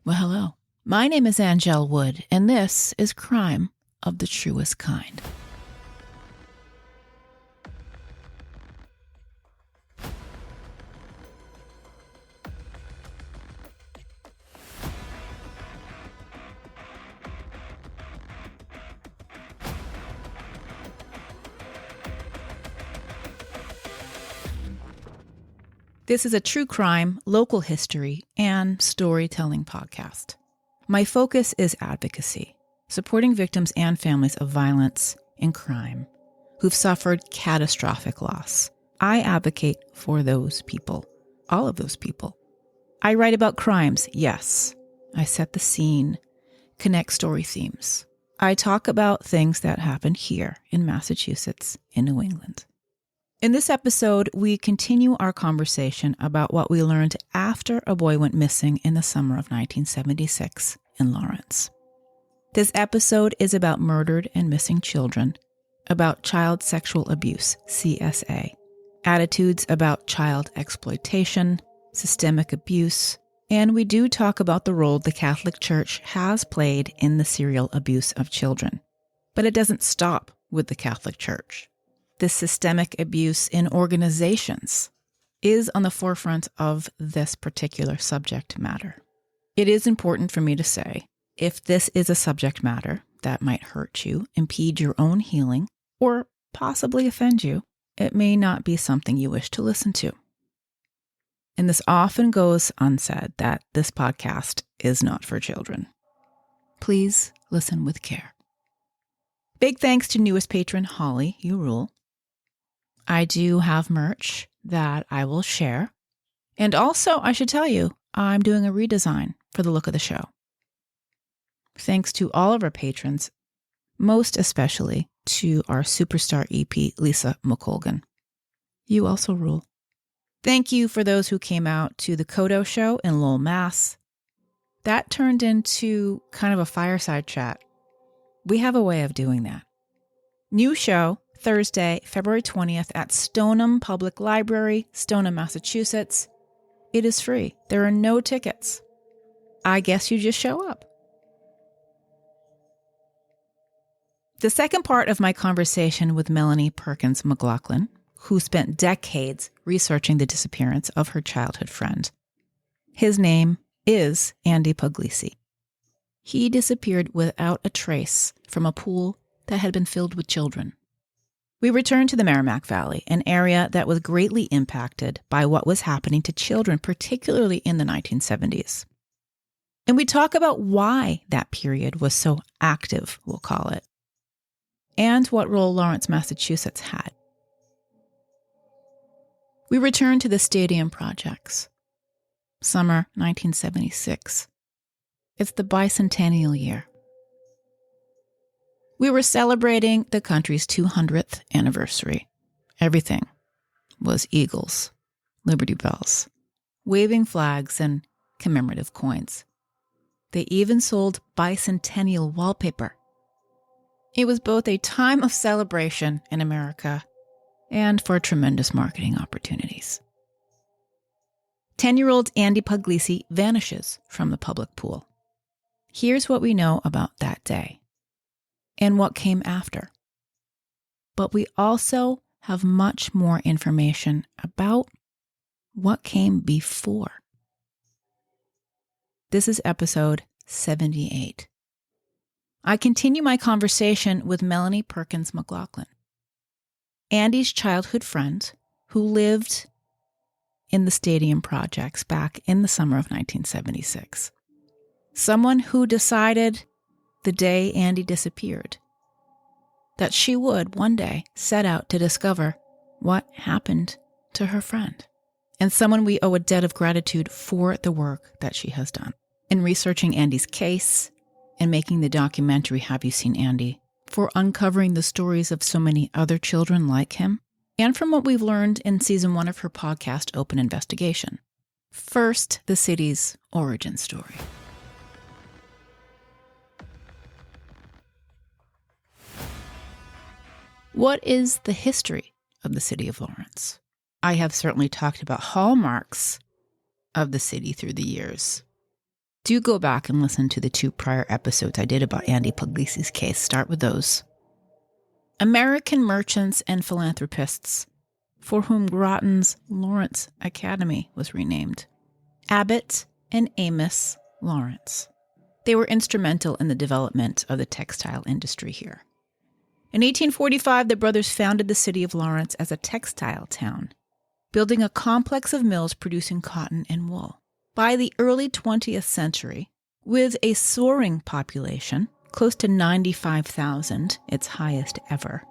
Well, hello. My name is Angelle Wood, and this is Crime of the Truest Kind. This is a true crime, local history, and storytelling podcast. My focus is advocacy, supporting victims and families of violence and crime who've suffered catastrophic loss. I advocate for those people, all of those people. I write about crimes, yes. I set the scene, connect story themes. I talk about things that happen here in Massachusetts, in New England. In this episode, we continue our conversation about what we learned after a boy went missing in the summer of 1976 in Lawrence. This episode is about murdered and missing children, about child sexual abuse, CSA, attitudes about child exploitation, systemic abuse, and we do talk about the role the Catholic Church has played in the serial abuse of children. But it doesn't stop with the Catholic Church. This systemic abuse in organizations is on the forefront of this particular subject matter. It is important for me to say, if this is a subject matter that might hurt you, impede your own healing, or possibly offend you, it may not be something you wish to listen to. And this often goes unsaid that this podcast is not for children. Please listen with care. Big thanks to newest patron Holly, you rule. I do have merch that I will share. And also, I should tell you, I'm doing a redesign for the look of the show. Thanks to all of our patrons, most especially to our superstar EP, Lisa McColgan. You also rule. Thank you for those who came out to the Kodo show in Lowell, Mass. That turned into kind of a fireside chat. We have a way of doing that. New show, Thursday, February 20th at Stoneham Public Library, Stoneham, Massachusetts. It is free. There are no tickets. I guess you just show up. The second part of my conversation with Melanie Perkins McLaughlin, who spent decades researching the disappearance of her childhood friend. His name is Andy Puglisi. He disappeared without a trace from a pool that had been filled with children. We returned to the Merrimack Valley, an area that was greatly impacted by what was happening to children, particularly in the 1970s. And we talk about why that period was so active, we'll call it, and what role Lawrence, Massachusetts had. We return to the stadium projects. Summer 1976. It's the bicentennial year. We were celebrating the country's 200th anniversary. Everything was eagles, Liberty Bells, waving flags, and commemorative coins. They even sold bicentennial wallpaper. It was both a time of celebration in America and for tremendous marketing opportunities. 10-year-old Andy Puglisi vanishes from the public pool. Here's what we know about that day and what came after. But we also have much more information about what came before. This is episode 78. I continue my conversation with Melanie Perkins McLaughlin, Andy's childhood friend who lived in the stadium projects back in the summer of 1976. Someone who decided the day Andy disappeared that she would one day set out to discover what happened to her friend. And someone we owe a debt of gratitude for the work that she has done in researching Andy's case and making the documentary Have You Seen Andy, for uncovering the stories of so many other children like him, and from what we've learned in season 1 of her podcast, Open Investigation. First, the city's origin story. What is the history of the city of Lawrence? I have certainly talked about hallmarks of the city through the years. Do go back and listen to the 2 prior episodes I did about Andy Puglisi's case. Start with those. American merchants and philanthropists, for whom Groton's Lawrence Academy was renamed. Abbott and Amos Lawrence. They were instrumental in the development of the textile industry here. In 1845, the brothers founded the city of Lawrence as a textile town, building a complex of mills producing cotton and wool. By the early 20th century, with a soaring population, close to 95,000, its highest ever,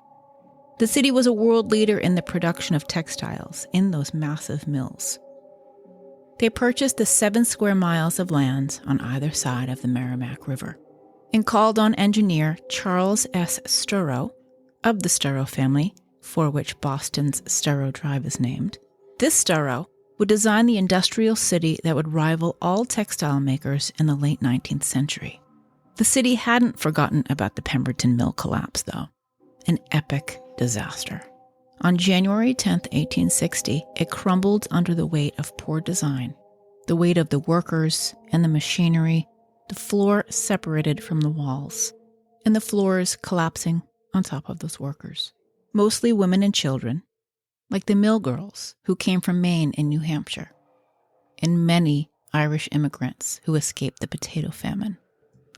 the city was a world leader in the production of textiles in those massive mills. They purchased the 7 square miles of land on either side of the Merrimack River and called on engineer Charles S. Sturrow of the Sturrow family, for which Boston's Sturrow Drive is named. This Sturrow would design the industrial city that would rival all textile makers in the late 19th century. The city hadn't forgotten about the Pemberton Mill collapse, though. An epic disaster. On January 10, 1860, it crumbled under the weight of poor design, the weight of the workers and the machinery, the floor separated from the walls, and the floors collapsing on top of those workers. Mostly women and children, like the mill girls who came from Maine and New Hampshire, and many Irish immigrants who escaped the potato famine,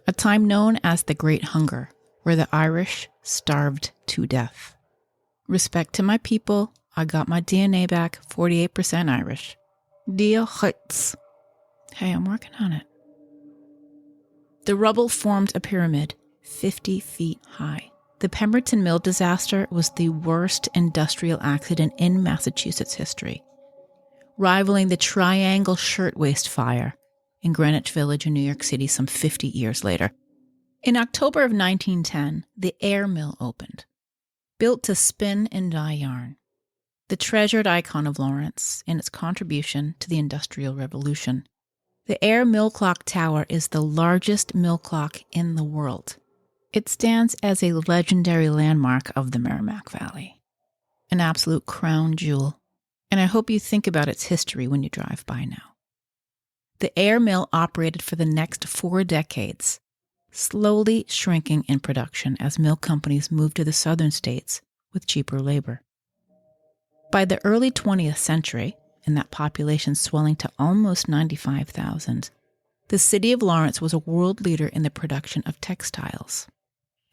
a time known as the Great Hunger, where the Irish starved to death. Respect to my people, I got my DNA back, 48% Irish. Dear Hurts. Hey, I'm working on it. The rubble formed a pyramid 50 feet high. The Pemberton Mill disaster was the worst industrial accident in Massachusetts history, rivaling the Triangle Shirtwaist Fire in Greenwich Village in New York City some 50 years later. In October of 1910, the Air Mill opened, built to spin and dye yarn, the treasured icon of Lawrence and its contribution to the Industrial Revolution. The Air Mill Clock Tower is the largest mill clock in the world. It stands as a legendary landmark of the Merrimack Valley, an absolute crown jewel, and I hope you think about its history when you drive by now. The Air Mill operated for the next 4 decades, slowly shrinking in production as mill companies moved to the southern states with cheaper labor. By the early 20th century, and that population swelling to almost 95,000, the city of Lawrence was a world leader in the production of textiles,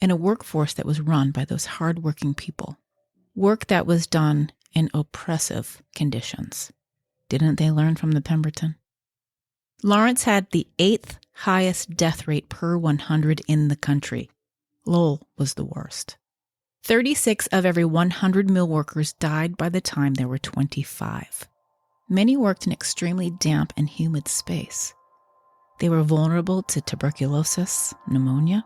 and a workforce that was run by those hardworking people. Work that was done in oppressive conditions. Didn't they learn from the Pemberton? Lawrence had the 8th highest death rate per 100 in the country. Lowell was the worst. 36 of every 100 mill workers died by the time they were 25. Many worked in extremely damp and humid space. They were vulnerable to tuberculosis, pneumonia.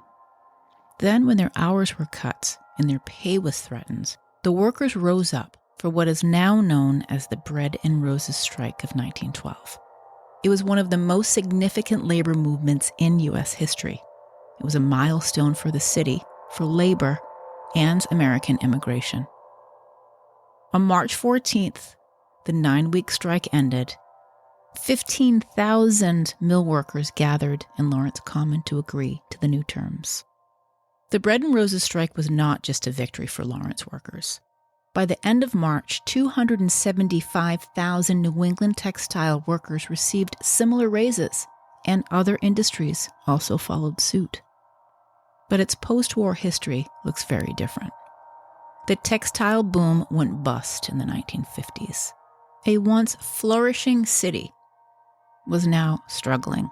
Then, when their hours were cut and their pay was threatened, the workers rose up for what is now known as the Bread and Roses Strike of 1912. It was one of the most significant labor movements in U.S. history. It was a milestone for the city, for labor, and American immigration. On March 14th, the 9-week strike ended. 15,000 mill workers gathered in Lawrence Common to agree to the new terms. The Bread and Roses strike was not just a victory for Lawrence workers. By the end of March, 275,000 New England textile workers received similar raises, and other industries also followed suit. But its post-war history looks very different. The textile boom went bust in the 1950s. A once flourishing city was now struggling,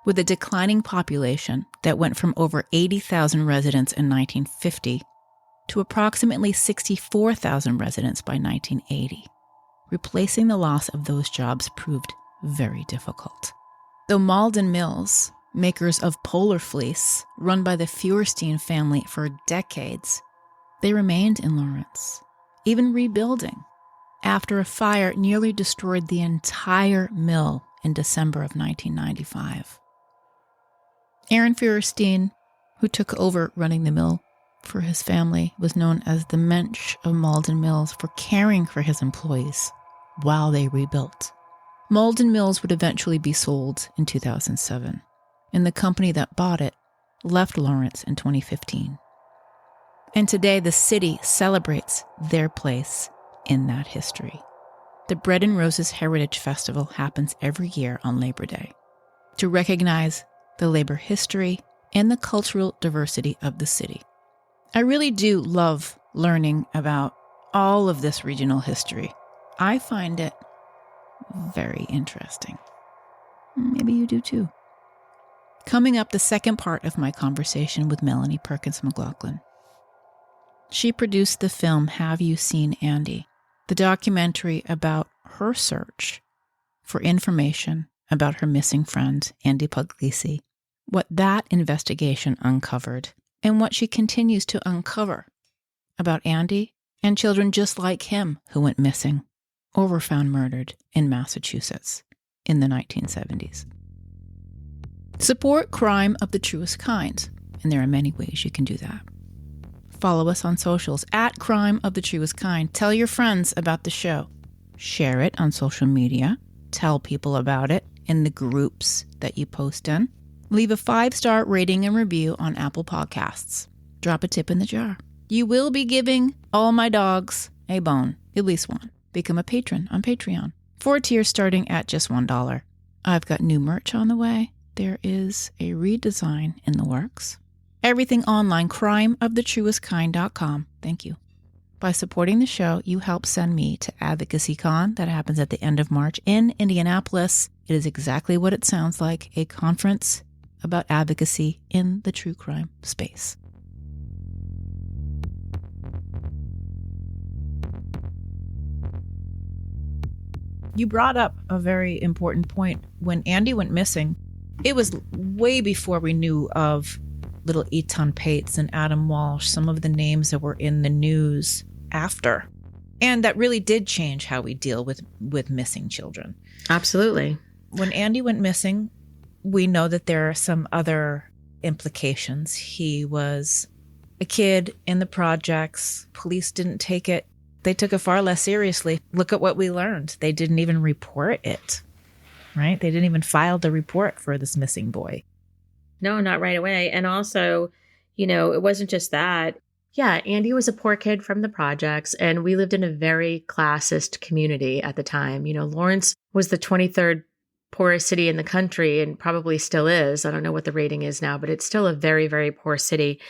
with a declining population that went from over 80,000 residents in 1950 to approximately 64,000 residents by 1980. Replacing the loss of those jobs proved very difficult. Though Malden Mills, makers of polar fleece, run by the Feuerstein family for decades, they remained in Lawrence, even rebuilding, after a fire nearly destroyed the entire mill in December of 1995. Aaron Feuerstein, who took over running the mill for his family, was known as the Mensch of Malden Mills for caring for his employees while they rebuilt. Malden Mills would eventually be sold in 2007. and the company that bought it left Lawrence in 2015. And today, the city celebrates their place in that history. The Bread and Roses Heritage Festival happens every year on Labor Day to recognize the labor history and the cultural diversity of the city. I really do love learning about all of this regional history. I find it very interesting. Maybe you do too. Coming up, the second part of my conversation with Melanie Perkins McLaughlin. She produced the film Have You Seen Andy?, the documentary about her search for information about her missing friend, Andy Puglisi, what that investigation uncovered, and what she continues to uncover about Andy and children just like him who went missing or were found murdered in Massachusetts in the 1970s. Support crime of the truest kind, and there are many ways you can do that. Follow us on socials at Crime of the Truest Kind. Tell your friends about the show. Share it on social media. Tell people about it in the groups that you post in. Leave a 5-star rating and review on Apple Podcasts. Drop a tip in the jar. You will be giving all my dogs a bone, at least one. Become a patron on Patreon. 4 tiers starting at just $1. I've got new merch on the way. There is a redesign in the works. Everything online, crimeofthetruestkind.com. Thank you. By supporting the show, you help send me to AdvocacyCon that happens at the end of March in Indianapolis. It is exactly what it sounds like, a conference about advocacy in the true crime space. You brought up a very important point. When Andy went missing, it was way before we knew of little Eton Pates and Adam Walsh, some of the names that were in the news after. And that really did change how we deal with missing children. Absolutely. When Andy went missing, we know that there are some other implications. He was a kid in the projects. Police didn't take it. They took it far less seriously. Look at what we learned. They didn't even report it, right? They didn't even file the report for this missing boy. No, not right away. And also, it wasn't just that. Yeah, Andy was a poor kid from the projects, and we lived in a very classist community at the time. Lawrence was the 23rd poorest city in the country and probably still is. I don't know what the rating is now, but it's still a very, very poor city.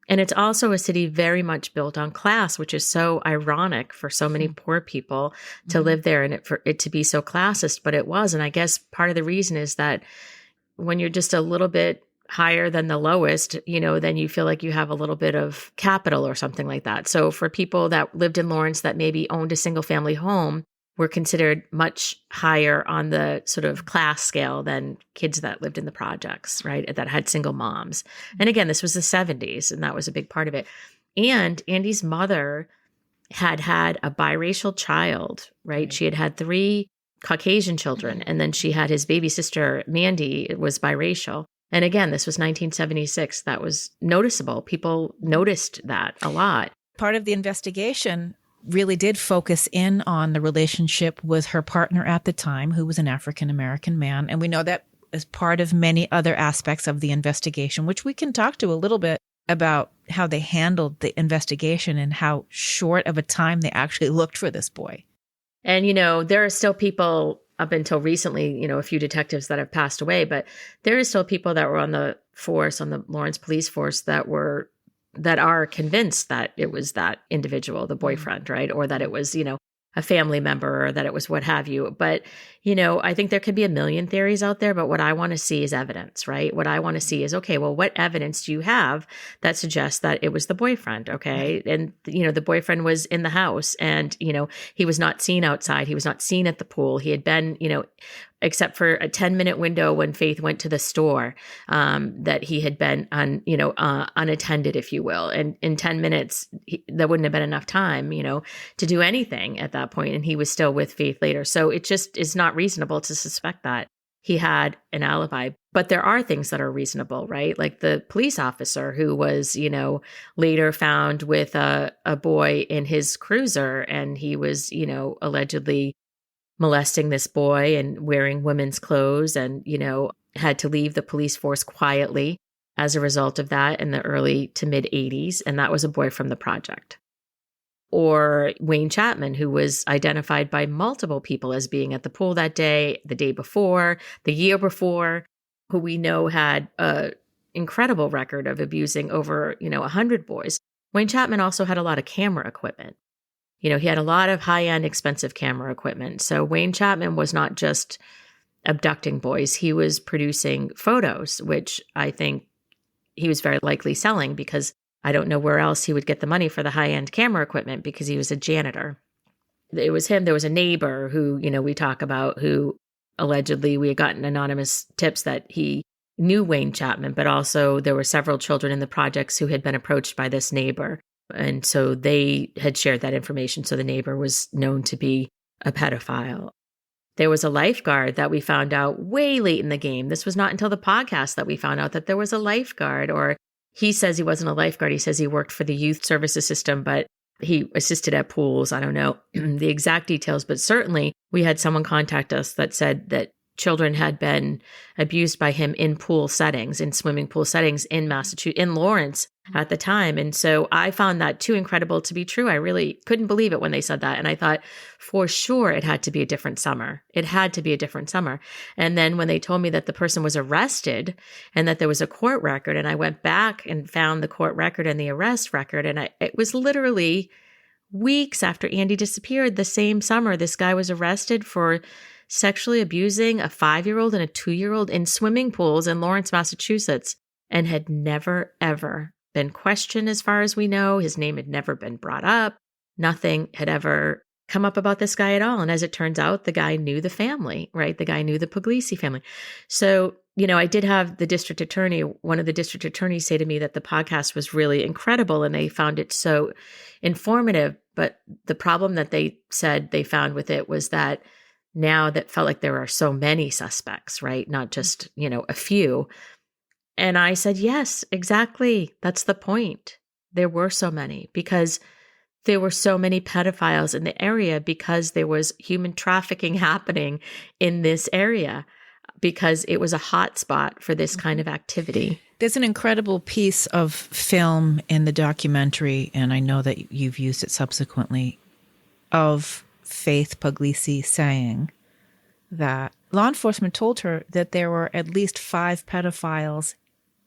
And it's also a city very much built on class, which is so ironic for so many poor people to live there and for it to be so classist, but it was. And I guess part of the reason is that when you're just a little bit higher than the lowest, then you feel like you have a little bit of capital or something like that. So for people that lived in Lawrence that maybe owned a single family home, were considered much higher on the sort of class scale than kids that lived in the projects, right? That had single moms. And again, this was the 70s, and that was a big part of it. And Andy's mother had a biracial child, right? She had 3 Caucasian children, and then she had his baby sister, Mandy, was biracial. And again, this was 1976. That was noticeable. People noticed that a lot. Part of the investigation really did focus in on the relationship with her partner at the time, who was an African-American man. And we know that as part of many other aspects of the investigation, which we can talk to a little bit about how they handled the investigation and how short of a time they actually looked for this boy. And, there are still people up until recently, a few detectives that have passed away, but there are still people that were on the force, on the Lawrence police force that are convinced that it was that individual, the boyfriend, right? Or that it was, a family member, or that it was what have you. But, I think there could be a million theories out there, but what I want to see is evidence, right? What I want to see is, okay, well, what evidence do you have that suggests that it was the boyfriend? Okay. And, the boyfriend was in the house and, he was not seen outside. He was not seen at the pool. He had been, except for a 10-minute window when Faith went to the store, that he had been unattended, if you will. And in 10 minutes, there wouldn't have been enough time, to do anything at that point. And he was still with Faith later. So it just is not reasonable to suspect that he had an alibi. But there are things that are reasonable, right? Like the police officer who was, later found with a boy in his cruiser, and he was, allegedly molesting this boy and wearing women's clothes and, had to leave the police force quietly as a result of that in the early to mid 80s. And that was a boy from the project. Or Wayne Chapman, who was identified by multiple people as being at the pool that day, the day before, the year before, who we know had an incredible record of abusing over, 100 boys. Wayne Chapman also had a lot of camera equipment. He had a lot of high-end expensive camera equipment. So Wayne Chapman was not just abducting boys. He was producing photos, which I think he was very likely selling because I don't know where else he would get the money for the high-end camera equipment because he was a janitor. It was him. There was a neighbor who, we talk about who allegedly we had gotten anonymous tips that he knew Wayne Chapman, but also there were several children in the projects who had been approached by this neighbor. And so they had shared that information. So the neighbor was known to be a pedophile. There was a lifeguard that we found out way late in the game. This was not until the podcast that we found out that there was a lifeguard, or he says he wasn't a lifeguard. He says he worked for the youth services system, but he assisted at pools. I don't know the exact details, but certainly we had someone contact us that said that children had been abused by him in pool settings, in swimming pool settings in Massachusetts, in Lawrence at the time. And so I found that too incredible to be true. I really couldn't believe it when they said that. And I thought for sure it had to be a different summer. It had to be a different summer. And then when they told me that the person was arrested and that there was a court record, and I went back and found the court record and the arrest record, and it was literally weeks after Andy disappeared, the same summer, this guy was arrested for sexually abusing a 5-year-old and a 2-year-old in swimming pools in Lawrence, Massachusetts, and had never, ever been questioned as far as we know. His name had never been brought up. Nothing had ever come up about this guy at all. And as it turns out, the guy knew the family, right? The guy knew the Puglisi family. So, I did have one of the district attorneys say to me that the podcast was really incredible and they found it so informative. But the problem that they said they found with it was that now that felt like there are so many suspects, right? Not just, a few. And I said, yes, exactly. That's the point. There were so many because there were so many pedophiles in the area because there was human trafficking happening in this area because it was a hot spot for this kind of activity. There's an incredible piece of film in the documentary, and I know that you've used it subsequently, of Faith Puglisi saying that law enforcement told her that there were at least 5 pedophiles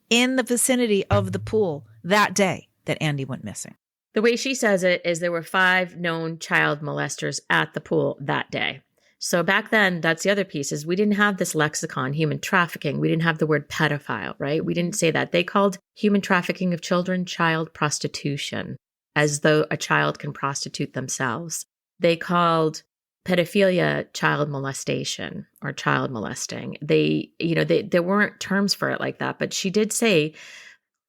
in the vicinity of the pool that day that Andy went missing. The way she says it is there were 5 known child molesters at the pool that day. So back then, that's the other piece, is we didn't have this lexicon, human trafficking. We didn't have the word pedophile, right? We didn't say that. They called human trafficking of children child prostitution, as though a child can prostitute themselves. They called pedophilia child molestation or child molesting. There weren't terms for it like that, but she did say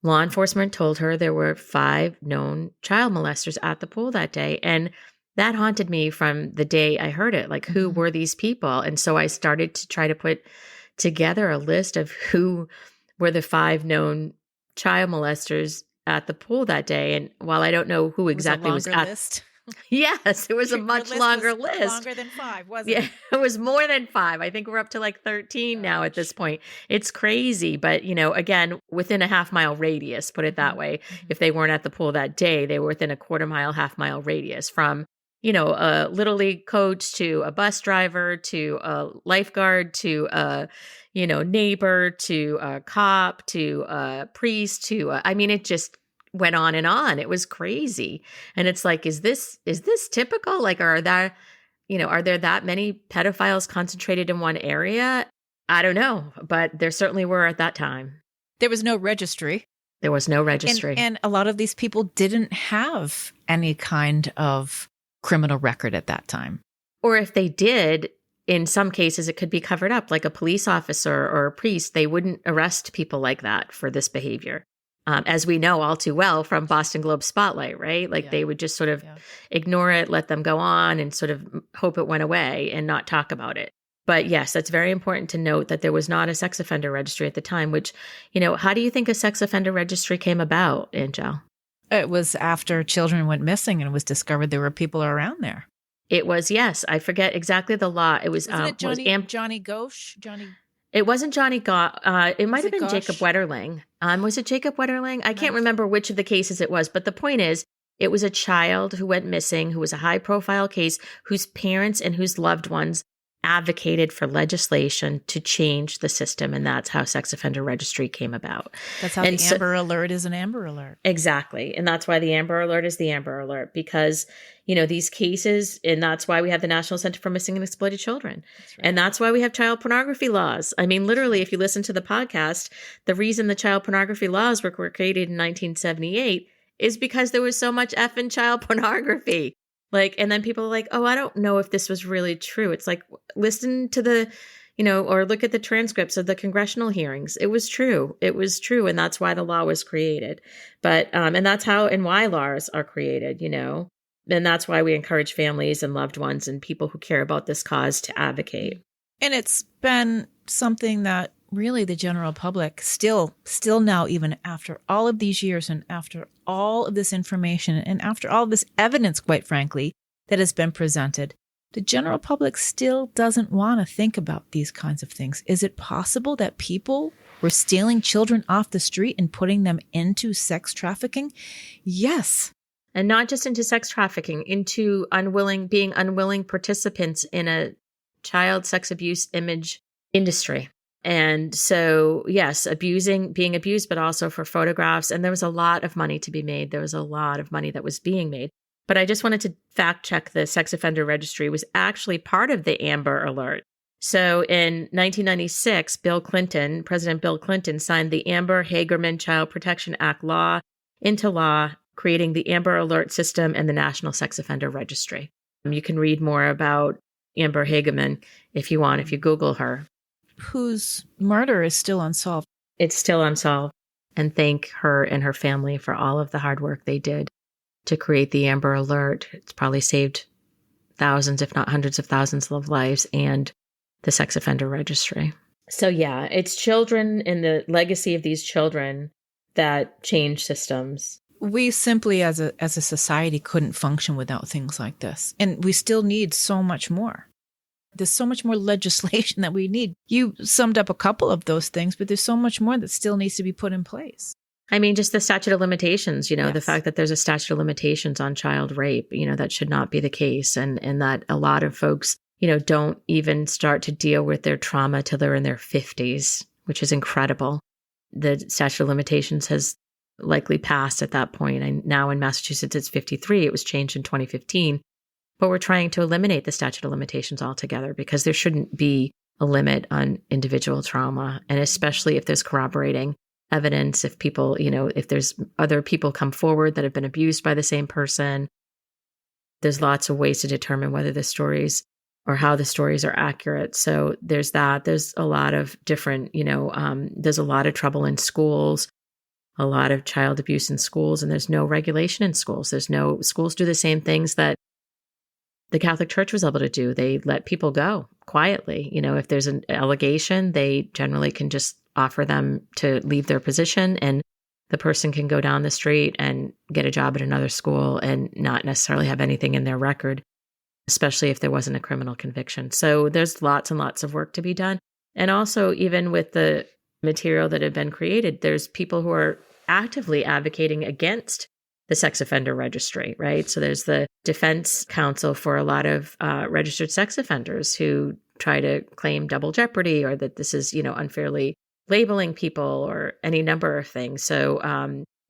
law enforcement told her there were 5 known child molesters at the pool that day. And that haunted me from the day I heard it. Like, who were these people? And so I started to try to put together a list of who were the 5 known child molesters at the pool that day. And while I don't know who exactly was at list. Yes, it was a much longer list. Longer than 5, wasn't it? Yeah, it was more than 5. I think we're up to like 13 now at this point. It's crazy. But, again, within a half-mile radius, put it that way. If they weren't at the pool that day, they were within a quarter-mile, half-mile radius from, a Little League coach to a bus driver to a lifeguard to a, neighbor to a cop to a priest to it just went on and on. It was crazy. And it's like, is this typical? Like, are there that many pedophiles concentrated in one area? I don't know, but there certainly were at that time. There was no registry. There was no registry. And a lot of these people didn't have any kind of criminal record at that time. Or if they did, in some cases, it could be covered up. Like a police officer or a priest, they wouldn't arrest people like that for this behavior. As we know all too well from Boston Globe Spotlight, right? Like they would just sort of ignore it, let them go on and sort of hope it went away and not talk about it. But yes, that's very important to note that there was not a sex offender registry at the time, which, how do you think a sex offender registry came about, Angel? It was after children went missing and it was discovered there were people around there. It was, yes. I forget exactly the law. It was, Wasn't it was Johnny Ghosh? Johnny. it wasn't Johnny it might Was have it been Gosh? Jacob Wetterling. Was it Jacob Wetterling? I can't Might- remember which of the cases it was, but the point is, it was a child who went missing, who was a high profile case, whose parents and whose loved ones advocated for legislation to change the system. And that's how sex offender registry came about. That's how And the Amber Alert is an Amber Alert. Exactly. And that's why the Amber Alert is the Amber Alert, because, these cases, and that's why we have the National Center for Missing and Exploited Children. That's right. And that's why we have child pornography laws. I mean, literally, if you listen to the podcast, the reason the child pornography laws were created in 1978 is because there was so much effing child pornography. And then people are like, oh, I don't know if this was really true. It's like, listen to the, or look at the transcripts of the congressional hearings. It was true. It was true. And that's why the law was created. But, and that's how and why laws are created, and that's why we encourage families and loved ones and people who care about this cause to advocate. And it's been something that really the general public still now, even after all of these years and after all of this information and after all of this evidence, quite frankly, that has been presented, the general public still doesn't want to think about these kinds of things. Is it possible that people were stealing children off the street and putting them into sex trafficking? Yes. And not just into sex trafficking, into being unwilling participants in a child sex abuse image industry. And so, yes, being abused, but also for photographs. And there was a lot of money to be made. There was a lot of money that was being made. But I just wanted to fact check the sex offender registry was actually part of the Amber Alert. So in 1996, President Bill Clinton signed the Amber Hagerman Child Protection Act law into law, creating the Amber Alert system and the National Sex Offender Registry. You can read more about Amber Hagerman if you want, if you Google her. Whose murder is still unsolved. It's still unsolved. And thank her and her family for all of the hard work they did to create the Amber Alert. It's probably saved thousands, if not hundreds of thousands of lives, and the sex offender registry. So yeah, it's children and the legacy of these children that change systems. We simply as a society couldn't function without things like this. And we still need so much more. There's so much more legislation that we need. You summed up a couple of those things, but there's so much more that still needs to be put in place. I mean, just the statute of limitations, Yes. The fact that there's a statute of limitations on child rape, that should not be the case. And that a lot of folks, don't even start to deal with their trauma till they're in their 50s, which is incredible. The statute of limitations has likely passed at that point. And now in Massachusetts, it's 53. It was changed in 2015. But we're trying to eliminate the statute of limitations altogether because there shouldn't be a limit on individual trauma. And especially if there's corroborating evidence, if people, if there's other people come forward that have been abused by the same person, there's lots of ways to determine whether the stories or how the stories are accurate. So there's that. There's a lot of different, there's a lot of trouble in schools, a lot of child abuse in schools, and there's no regulation in schools. Schools do the same things that the Catholic Church was able to do. They let people go quietly. If there's an allegation, they generally can just offer them to leave their position, and the person can go down the street and get a job at another school and not necessarily have anything in their record, especially if there wasn't a criminal conviction. So there's lots and lots of work to be done. And also, even with the material that had been created, there's people who are actively advocating against the sex offender registry, right? So there's the defense counsel for a lot of registered sex offenders who try to claim double jeopardy or that this is, unfairly labeling people or any number of things. So,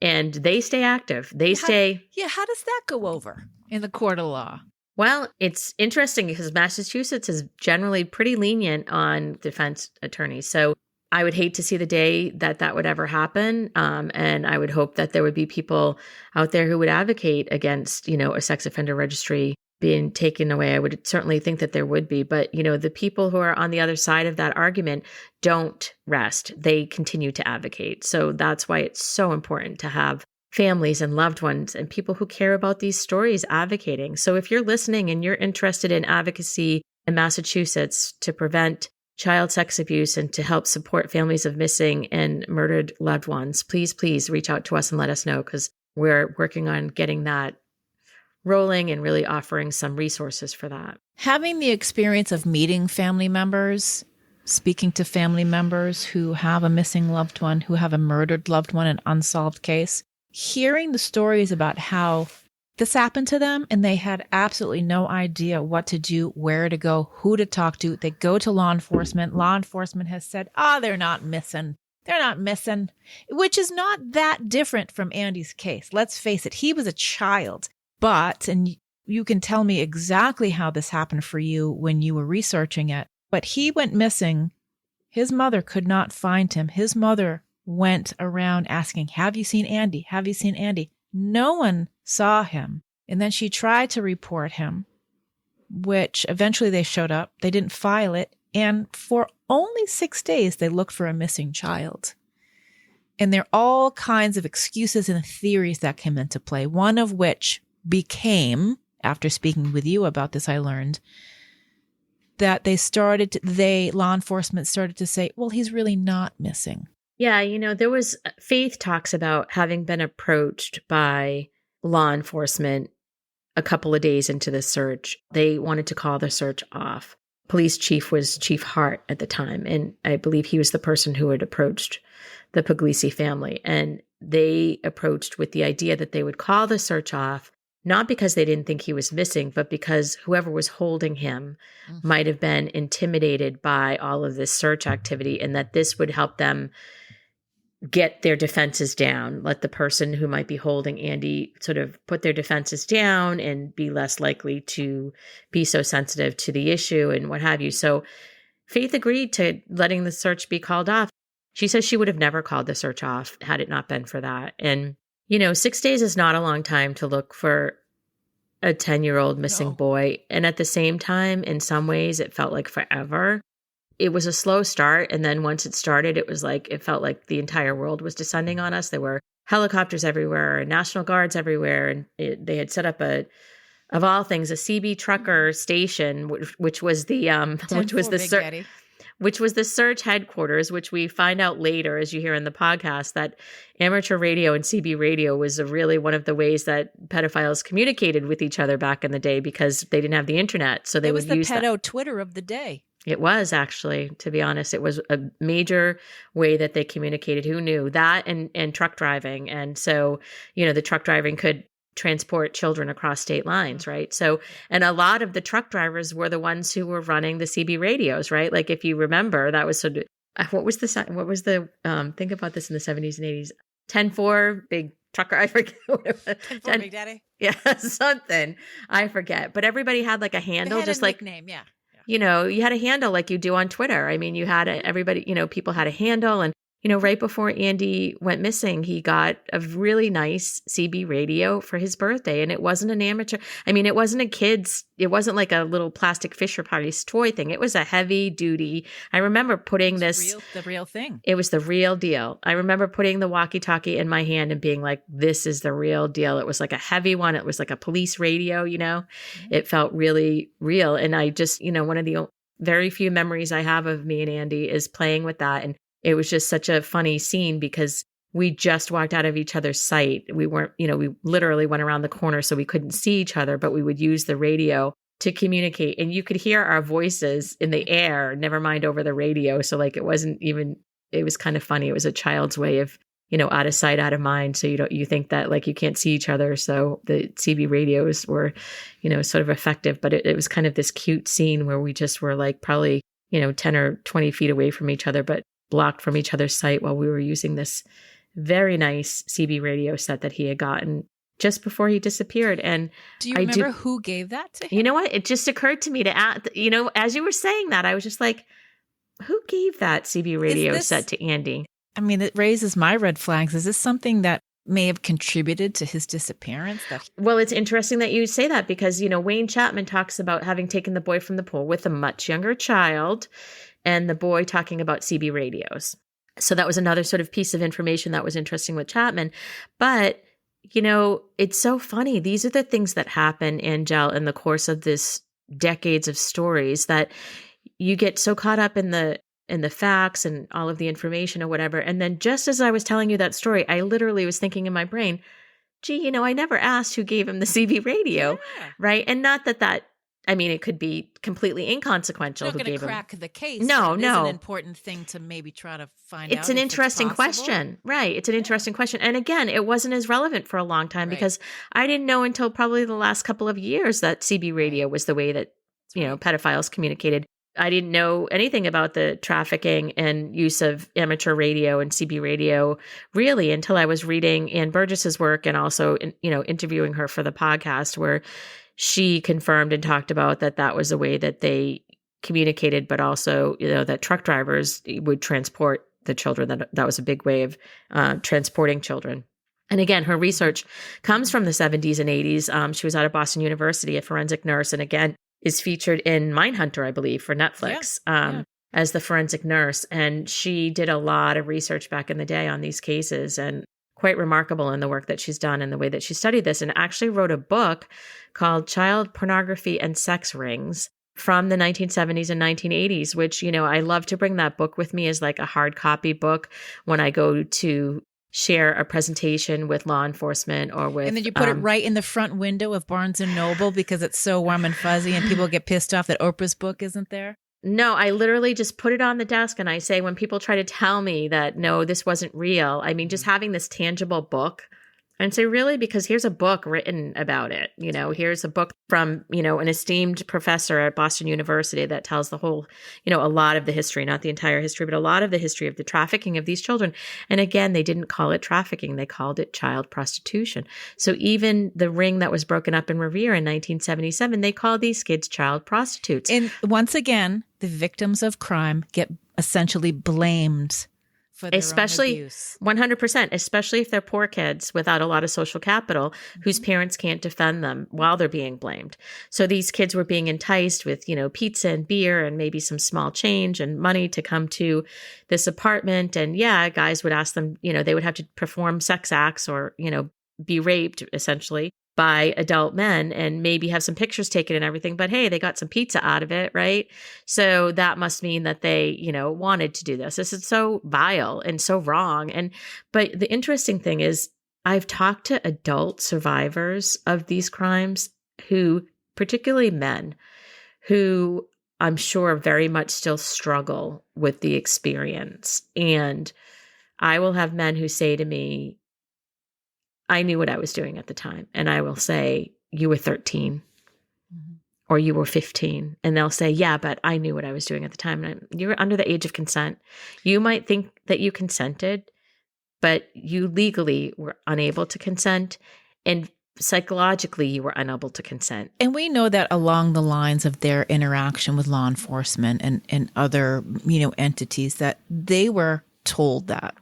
and they stay active. How does that go over in the court of law? Well, it's interesting because Massachusetts is generally pretty lenient on defense attorneys. So I would hate to see the day that would ever happen. And I would hope that there would be people out there who would advocate against, a sex offender registry being taken away. I would certainly think that there would be. But, the people who are on the other side of that argument don't rest. They continue to advocate. So that's why it's so important to have families and loved ones and people who care about these stories advocating. So if you're listening and you're interested in advocacy in Massachusetts to prevent child sex abuse and to help support families of missing and murdered loved ones, please reach out to us and let us know, because we're working on getting that rolling and really offering some resources for that. Having the experience of meeting family members, speaking to family members who have a missing loved one, who have a murdered loved one, an unsolved case, hearing the stories about how this happened to them and they had absolutely no idea what to do, where to go, who to talk to. They go to law enforcement. Law enforcement has said, they're not missing. They're not missing, which is not that different from Andy's case. Let's face it, he was a child. But, and you can tell me exactly how this happened for you when you were researching it, but he went missing. His mother could not find him. His mother went around asking, have you seen Andy? Have you seen Andy? No one saw him. And then she tried to report him, which eventually they showed up. They didn't file it. And for only 6 days, they looked for a missing child. And there are all kinds of excuses and theories that came into play, one of which became, after speaking with you about this, I learned that law enforcement started to say, well, he's really not missing. Yeah, there was, Faith talks about having been approached by law enforcement a couple of days into the search. They wanted to call the search off. Police chief was Chief Hart at the time, and I believe he was the person who had approached the Puglisi family. And they approached with the idea that they would call the search off, not because they didn't think he was missing, but because whoever was holding him might have been intimidated by all of this search activity, and that this would help them get their defenses down, let the person who might be holding Andy sort of put their defenses down and be less likely to be so sensitive to the issue and what have you. So Faith agreed to letting the search be called off. She says she would have never called the search off had it not been for that. And, 6 days is not a long time to look for a 10-year-old missing boy. And at the same time, in some ways, it felt like forever. It was a slow start. And then once it started, it felt like the entire world was descending on us. There were helicopters everywhere, National Guards everywhere. And they had set up of all things, a CB trucker station, which was the search headquarters, which we find out later, as you hear in the podcast, that amateur radio and CB radio was really one of the ways that pedophiles communicated with each other back in the day, because they didn't have the internet. So they would use the pedo Twitter of the day. It was, actually, to be honest, it was a major way that they communicated. Who knew that? And truck driving. And so, the truck driving could transport children across state lines, right? So, and a lot of the truck drivers were the ones who were running the CB radios, right? Like, if you remember, that was sort of, think about this in the 70s and 80s, 10-4, big trucker, I forget what it was. 10-4, Big Daddy? Yeah, something, I forget. But everybody had like a handle, just like, nickname, yeah. You had a handle like you do on Twitter. I mean, you had everybody, people had a handle. And, right before Andy went missing, he got a really nice CB radio for his birthday. And it wasn't an amateur. I mean, it wasn't it wasn't like a little plastic Fisher Price toy thing. It was a heavy duty. I remember putting the real thing. It was the real deal. I remember putting the walkie-talkie in my hand and being like, this is the real deal. It was like a heavy one. It was like a police radio, Mm-hmm. It felt really real. And I just, one of the very few memories I have of me and Andy is playing with that. And it was just such a funny scene because we just walked out of each other's sight. We weren't, we literally went around the corner so we couldn't see each other, but we would use the radio to communicate. And you could hear our voices in the air, never mind over the radio. So like, it was kind of funny. It was a child's way of, out of sight, out of mind. So you think that like you can't see each other. So the CB radios were, sort of effective, but it was kind of this cute scene where we just were like probably, 10 or 20 feet away from each other, but blocked from each other's sight while we were using this very nice CB radio set that he had gotten just before he disappeared. And do you remember who gave that to him? You know what? It just occurred to me to add, as you were saying that, I was just like, who gave that CB radio set to Andy? I mean, it raises my red flags. Is this something that may have contributed to his disappearance? Well, it's interesting that you say that because, Wayne Chapman talks about having taken the boy from the pool with a much younger child and the boy talking about CB radios. So that was another sort of piece of information that was interesting with Chapman. But, it's so funny. These are the things that happen, Angel, in the course of this decades of stories that you get so caught up in the facts and all of the information or whatever. And then just as I was telling you that story, I literally was thinking in my brain, gee, I never asked who gave him the CB radio, Yeah. right? And not that, I mean, it could be completely inconsequential You're not who going gave to him. crack the case. No, but it is an no. important thing to maybe try to find It's out an if interesting possible. question, right? It's an interesting question. And again, it wasn't as relevant for a long time because I didn't know until probably the last couple of years that CB radio was the way that, pedophiles communicated. I didn't know anything about the trafficking and use of amateur radio and CB radio really until I was reading Ann Burgess's work and also, interviewing her for the podcast where she confirmed and talked about that was the way that they communicated, but also, that truck drivers would transport the children. That was a big way of transporting children. And again, her research comes from the 70s and 80s. She was out of Boston University, a forensic nurse, and again, is featured in Mindhunter, I believe, for Netflix as the forensic nurse. And she did a lot of research back in the day on these cases and quite remarkable in the work that she's done and the way that she studied this, and actually wrote a book called Child Pornography and Sex Rings from the 1970s and 1980s, which, I love to bring that book with me as like a hard copy book when I go to share a presentation with law enforcement or with... And then you put it right in the front window of Barnes & Noble because it's so warm and fuzzy and people get pissed off that Oprah's book isn't there? No, I literally just put it on the desk and I say, when people try to tell me that, no, this wasn't real, I mean, just having this tangible book and say, really? Because here's a book written about it. Here's a book from, an esteemed professor at Boston University that tells the whole, a lot of the history, not the entire history, but a lot of the history of the trafficking of these children. And again, they didn't call it trafficking. They called it child prostitution. So even the ring that was broken up in Revere in 1977, they called these kids child prostitutes. And once again, the victims of crime get essentially blamed for their especially own abuse. 100%, especially if they're poor kids without a lot of social capital whose parents can't defend them while they're being blamed. So these kids were being enticed with, pizza and beer and maybe some small change and money to come to this apartment. And guys would ask them, they would have to perform sex acts or, be raped essentially by adult men and maybe have some pictures taken and everything, but hey, they got some pizza out of it, right? So that must mean that they, wanted to do this. This is so vile and so wrong. But the interesting thing is I've talked to adult survivors of these crimes who, particularly men, who I'm sure very much still struggle with the experience. And I will have men who say to me, I knew what I was doing at the time. And I will say, you were 13 or you were 15. And they'll say, yeah, but I knew what I was doing at the time. And you were under the age of consent. You might think that you consented, but you legally were unable to consent. And psychologically, you were unable to consent. And we know that along the lines of their interaction with law enforcement and other, entities, that they were told that.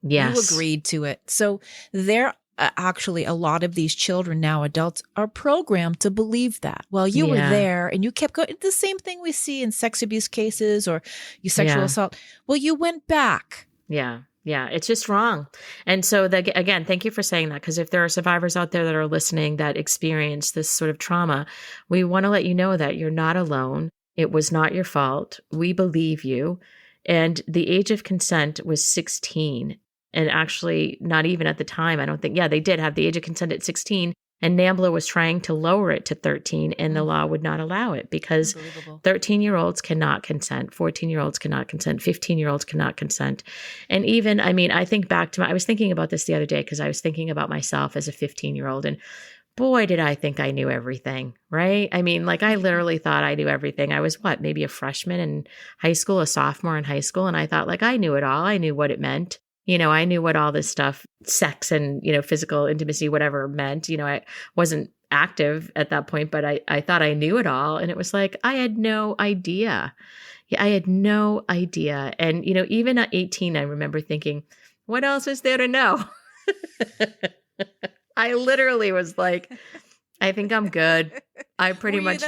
Yes. You agreed to it. So they're actually, a lot of these children, now adults, are programmed to believe that. Well, you were there and you kept going. The same thing we see in sex abuse cases or you sexual assault. Well, you went back. Yeah. Yeah. It's just wrong. And so again, thank you for saying that, because if there are survivors out there that are listening that experience this sort of trauma, we want to let you know that you're not alone. It was not your fault. We believe you. And the age of consent was 16. And actually, not even at the time, I don't think. Yeah, they did have the age of consent at 16. And NAMBLA was trying to lower it to 13, and the law would not allow it because 13-year-olds cannot consent, 14-year-olds cannot consent, 15-year-olds cannot consent. And even, I think back to I was thinking about this the other day because I was thinking about myself as a 15-year-old. And boy, did I think I knew everything, right? I literally thought I knew everything. I was maybe a freshman in high school, a sophomore in high school. And I thought I knew it all. I knew what it meant. I knew what all this stuff, sex and, physical intimacy, whatever meant. I wasn't active at that point, but I thought I knew it all. And it was I had no idea. Yeah, I had no idea. And, even at 18, I remember thinking, what else is there to know? I literally was I think I'm good. I pretty much...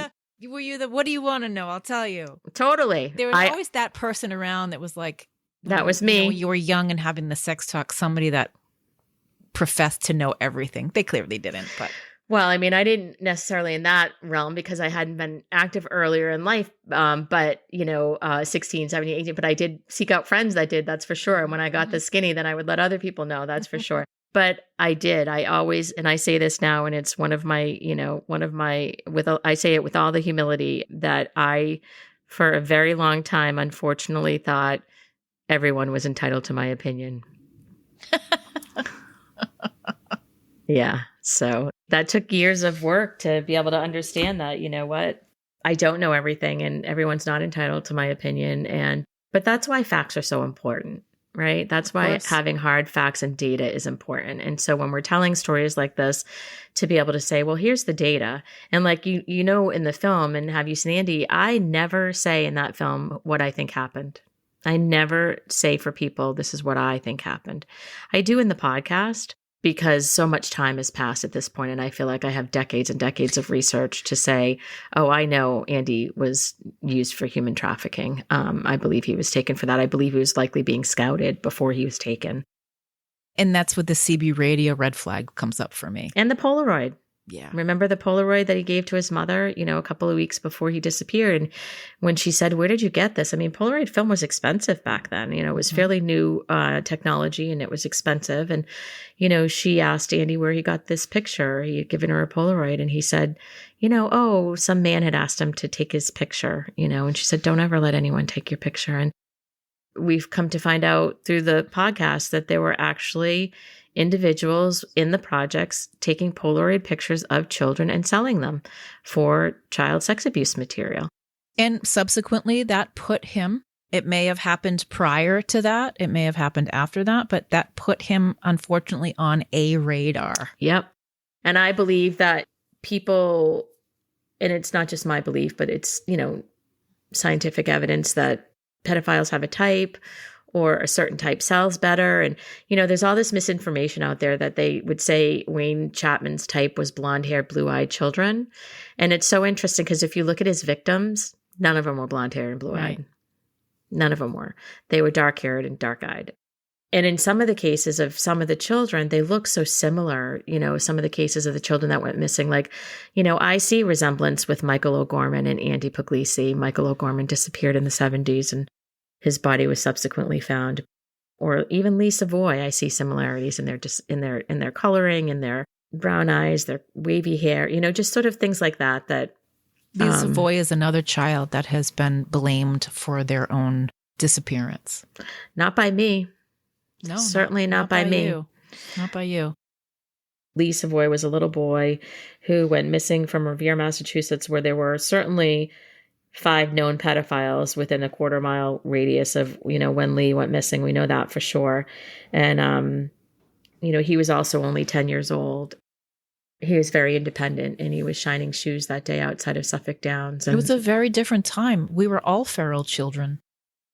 Were you the, what do you want to know? I'll tell you. Totally. There was always that person around that was that was me. You were young and having the sex talk, somebody that professed to know everything. They clearly didn't, but. Well, I didn't necessarily in that realm because I hadn't been active earlier in life. But, 16, 17, 18, but I did seek out friends that did, that's for sure. And when I got the skinny, then I would let other people know, that's for sure. But I did. I always, and I say this now, and it's one of my, I say it with all the humility that I, for a very long time, unfortunately thought everyone was entitled to my opinion. Yeah. So that took years of work to be able to understand that, you know what, I don't know everything and everyone's not entitled to my opinion. But that's why facts are so important, right? That's why having hard facts and data is important. And so when we're telling stories like this, to be able to say, well, here's the data. And like, you know, in the film, and have you seen Andy, I never say in that film what I think happened. I never say for people, this is what I think happened. I do in the podcast, because so much time has passed at this point, and I feel like I have decades and decades of research to say, oh, I know Andy was used for human trafficking. I believe he was taken for that. I believe he was likely being scouted before he was taken. And that's what the CB radio red flag comes up for me. And the Polaroid. Yeah. Remember the Polaroid that he gave to his mother, you know, a couple of weeks before he disappeared? And when she said, where did you get this? I mean, Polaroid film was expensive back then. You know, it was fairly new technology, and it was expensive. And, you know, she asked Andy where he got this picture. He had given her a Polaroid, and he said, you know, oh, some man had asked him to take his picture, you know, and she said, don't ever let anyone take your picture. And we've come to find out through the podcast that there were actually individuals in the projects taking Polaroid pictures of children and selling them for child sex abuse material. And subsequently, that put him, it may have happened prior to that, it may have happened after that, but that put him, unfortunately, on a radar. Yep. And I believe that people, and it's not just my belief, but it's, you know, scientific evidence that pedophiles have a type, or a certain type sells better. And, you know, there's all this misinformation out there that they would say Wayne Chapman's type was blonde-haired, blue-eyed children. And it's so interesting because if you look at his victims, none of them were blonde-haired and blue-eyed. Right. None of them were. They were dark-haired and dark-eyed. And in some of the cases of some of the children, they look so similar, you know, some of the cases of the children that went missing. Like, you know, I see resemblance with Michael O'Gorman and Andy Puglisi. Michael O'Gorman disappeared in the 70s, and his body was subsequently found. Or even Lee Savoy, I see similarities in their coloring, in their brown eyes, their wavy hair, you know, just sort of things like that. Lee Savoy is another child that has been blamed for their own disappearance. Not by me. No, certainly not by me. You. Not by you. Lee Savoy was a little boy who went missing from Revere, Massachusetts, where there were certainly 5 known pedophiles within a 1/4-mile radius of, you know, when Lee went missing. We know that for sure. And, you know, he was also only 10 years old. He was very independent, and he was shining shoes that day outside of Suffolk Downs. And it was a very different time. We were all feral children.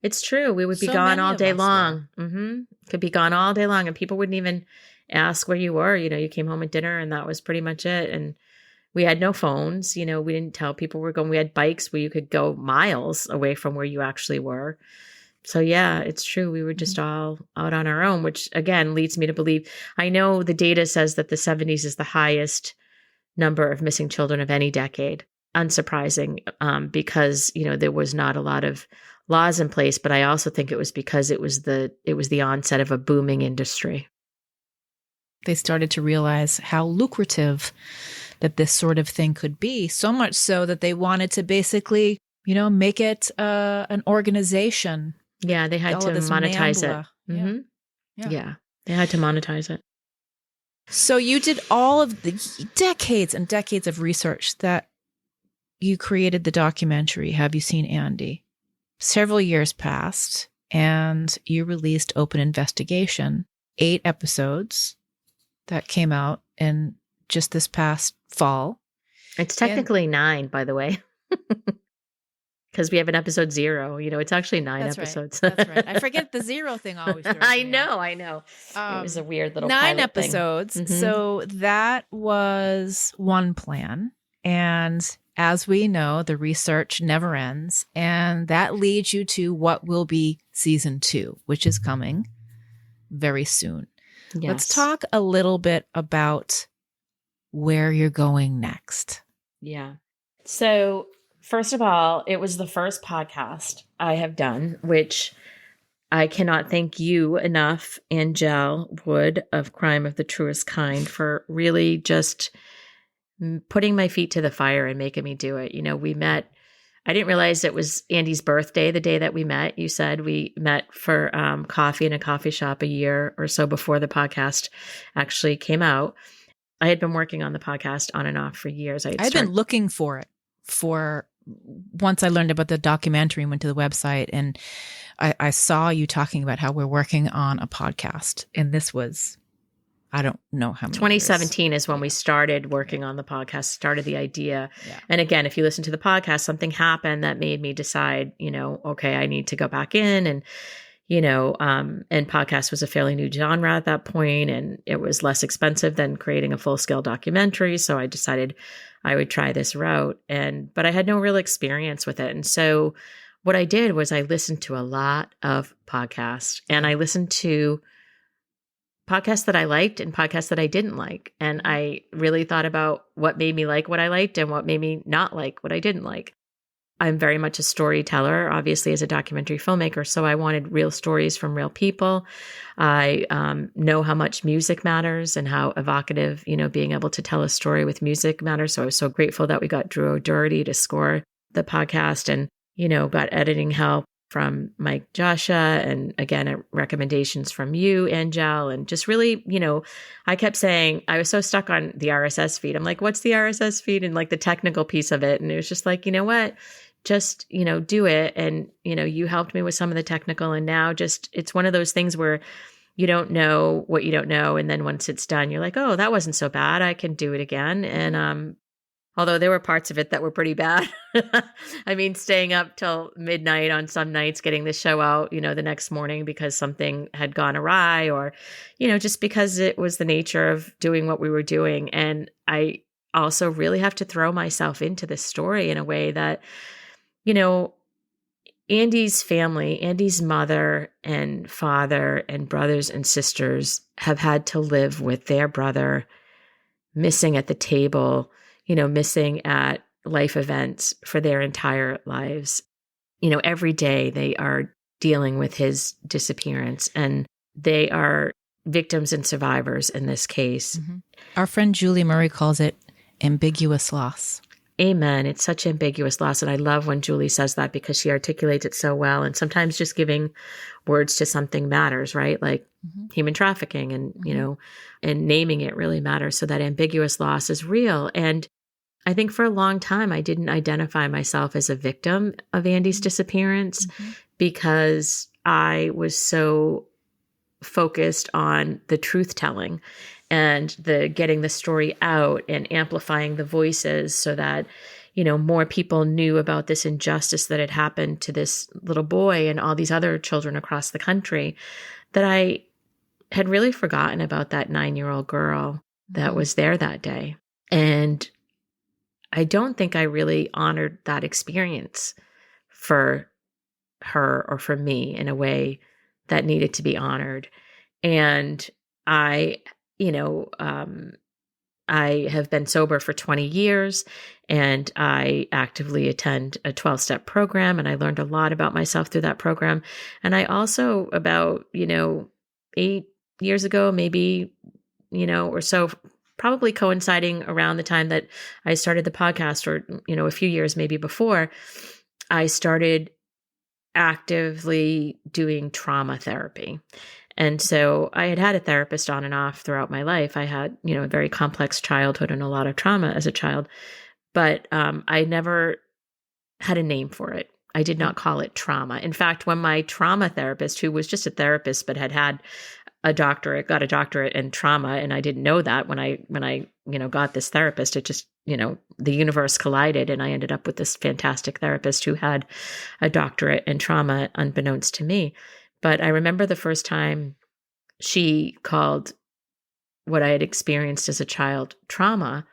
It's true. We would be gone all day long. Mm-hmm. Could be gone all day long, and people wouldn't even ask where you were. You know, you came home at dinner, and that was pretty much it. And we had no phones. You know, we didn't tell people we're going. We had bikes where you could go miles away from where you actually were. So yeah, it's true. We were just all out on our own, which again leads me to believe, I know the data says that the 70s is the highest number of missing children of any decade. Unsurprising, because, you know, there was not a lot of laws in place, but I also think it was because it was the onset of a booming industry. They started to realize how lucrative that this sort of thing could be, so much so that they wanted to basically, you know, make it an organization. Yeah, they had to monetize it. Mm-hmm. Yeah, they had to monetize it. So you did all of the decades and decades of research that you created the documentary, Have You Seen Andy? Several years passed, and you released Open Investigation, 8 episodes that came out in just this past fall. It's technically 9, by the way. Because we have an episode 0. You know, it's actually 9 episodes. Right. That's right. I forget the 0 thing always. I know. It was a weird little 9 episodes. Thing. Mm-hmm. So that was one plan. And as we know, the research never ends. And that leads you to what will be season 2, which is coming very soon. Yes. Let's talk a little bit about where you're going next. Yeah. So first of all, it was the first podcast I have done, which I cannot thank you enough, Angel Wood of Crime of the Truest Kind, for really just putting my feet to the fire and making me do it. We met, I didn't realize it was Andy's birthday the day that we met. You said we met for coffee in a coffee shop a year or so before the podcast actually came out. I had been working on the podcast on and off for years. I'd been looking for it once I learned about the documentary and went to the website, and I saw you talking about how we're working on a podcast. And this was, I don't know how many 2017 years. Is when we started working on the podcast, started the idea. Yeah. And again, if you listen to the podcast, something happened that made me decide, okay, I need to go back in and podcast was a fairly new genre at that point, and it was less expensive than creating a full-scale documentary. So I decided I would try this route, but I had no real experience with it. And so what I did was I listened to a lot of podcasts, and I listened to podcasts that I liked and podcasts that I didn't like. And I really thought about what made me like what I liked and what made me not like what I didn't like. I'm very much a storyteller, obviously, as a documentary filmmaker. So I wanted real stories from real people. I know how much music matters and how evocative, being able to tell a story with music matters. So I was so grateful that we got Drew O'Doherty to score the podcast and, got editing help from Mike Joshua and again, recommendations from you, Angel, and just really, I kept saying, I was so stuck on the RSS feed. I'm like, what's the RSS feed? And like the technical piece of it. And it was just like, you know what? Just, do it. And, you helped me with some of the technical, and now it's one of those things where you don't know what you don't know. And then once it's done, you're like, oh, that wasn't so bad. I can do it again. And, although there were parts of it that were pretty bad. I mean, staying up till midnight on some nights, getting the show out, the next morning because something had gone awry or, just because it was the nature of doing what we were doing. And I also really have to throw myself into this story in a way that, Andy's family, Andy's mother and father and brothers and sisters have had to live with their brother missing at the table, missing at life events for their entire lives. Every day they are dealing with his disappearance, and they are victims and survivors in this case. Mm-hmm. Our friend Julie Murray calls it ambiguous loss. Amen. It's such ambiguous loss. And I love when Julie says that because she articulates it so well. And sometimes just giving words to something matters, right? Like human trafficking and, and naming it really matters. So that ambiguous loss is real. And I think for a long time, I didn't identify myself as a victim of Andy's disappearance because I was so focused on the truth telling and the getting the story out and amplifying the voices so that, more people knew about this injustice that had happened to this little boy and all these other children across the country, that I had really forgotten about that 9-year-old girl that was there that day. And I don't think I really honored that experience for her or for me in a way that needed to be honored. And I have been sober for 20 years, and I actively attend a 12-step program, and I learned a lot about myself through that program. And I also, about, 8 years ago, maybe, or so, probably coinciding around the time that I started the podcast, or, a few years maybe before, I started actively doing trauma therapy. And so I had a therapist on and off throughout my life. I had, a very complex childhood and a lot of trauma as a child, but I never had a name for it. I did not call it trauma. In fact, when my trauma therapist, who was just a therapist but had a doctorate, got a doctorate in trauma, and I didn't know that when I got this therapist, it just, the universe collided, and I ended up with this fantastic therapist who had a doctorate in trauma, unbeknownst to me. But I remember the first time she called what I had experienced as a child trauma,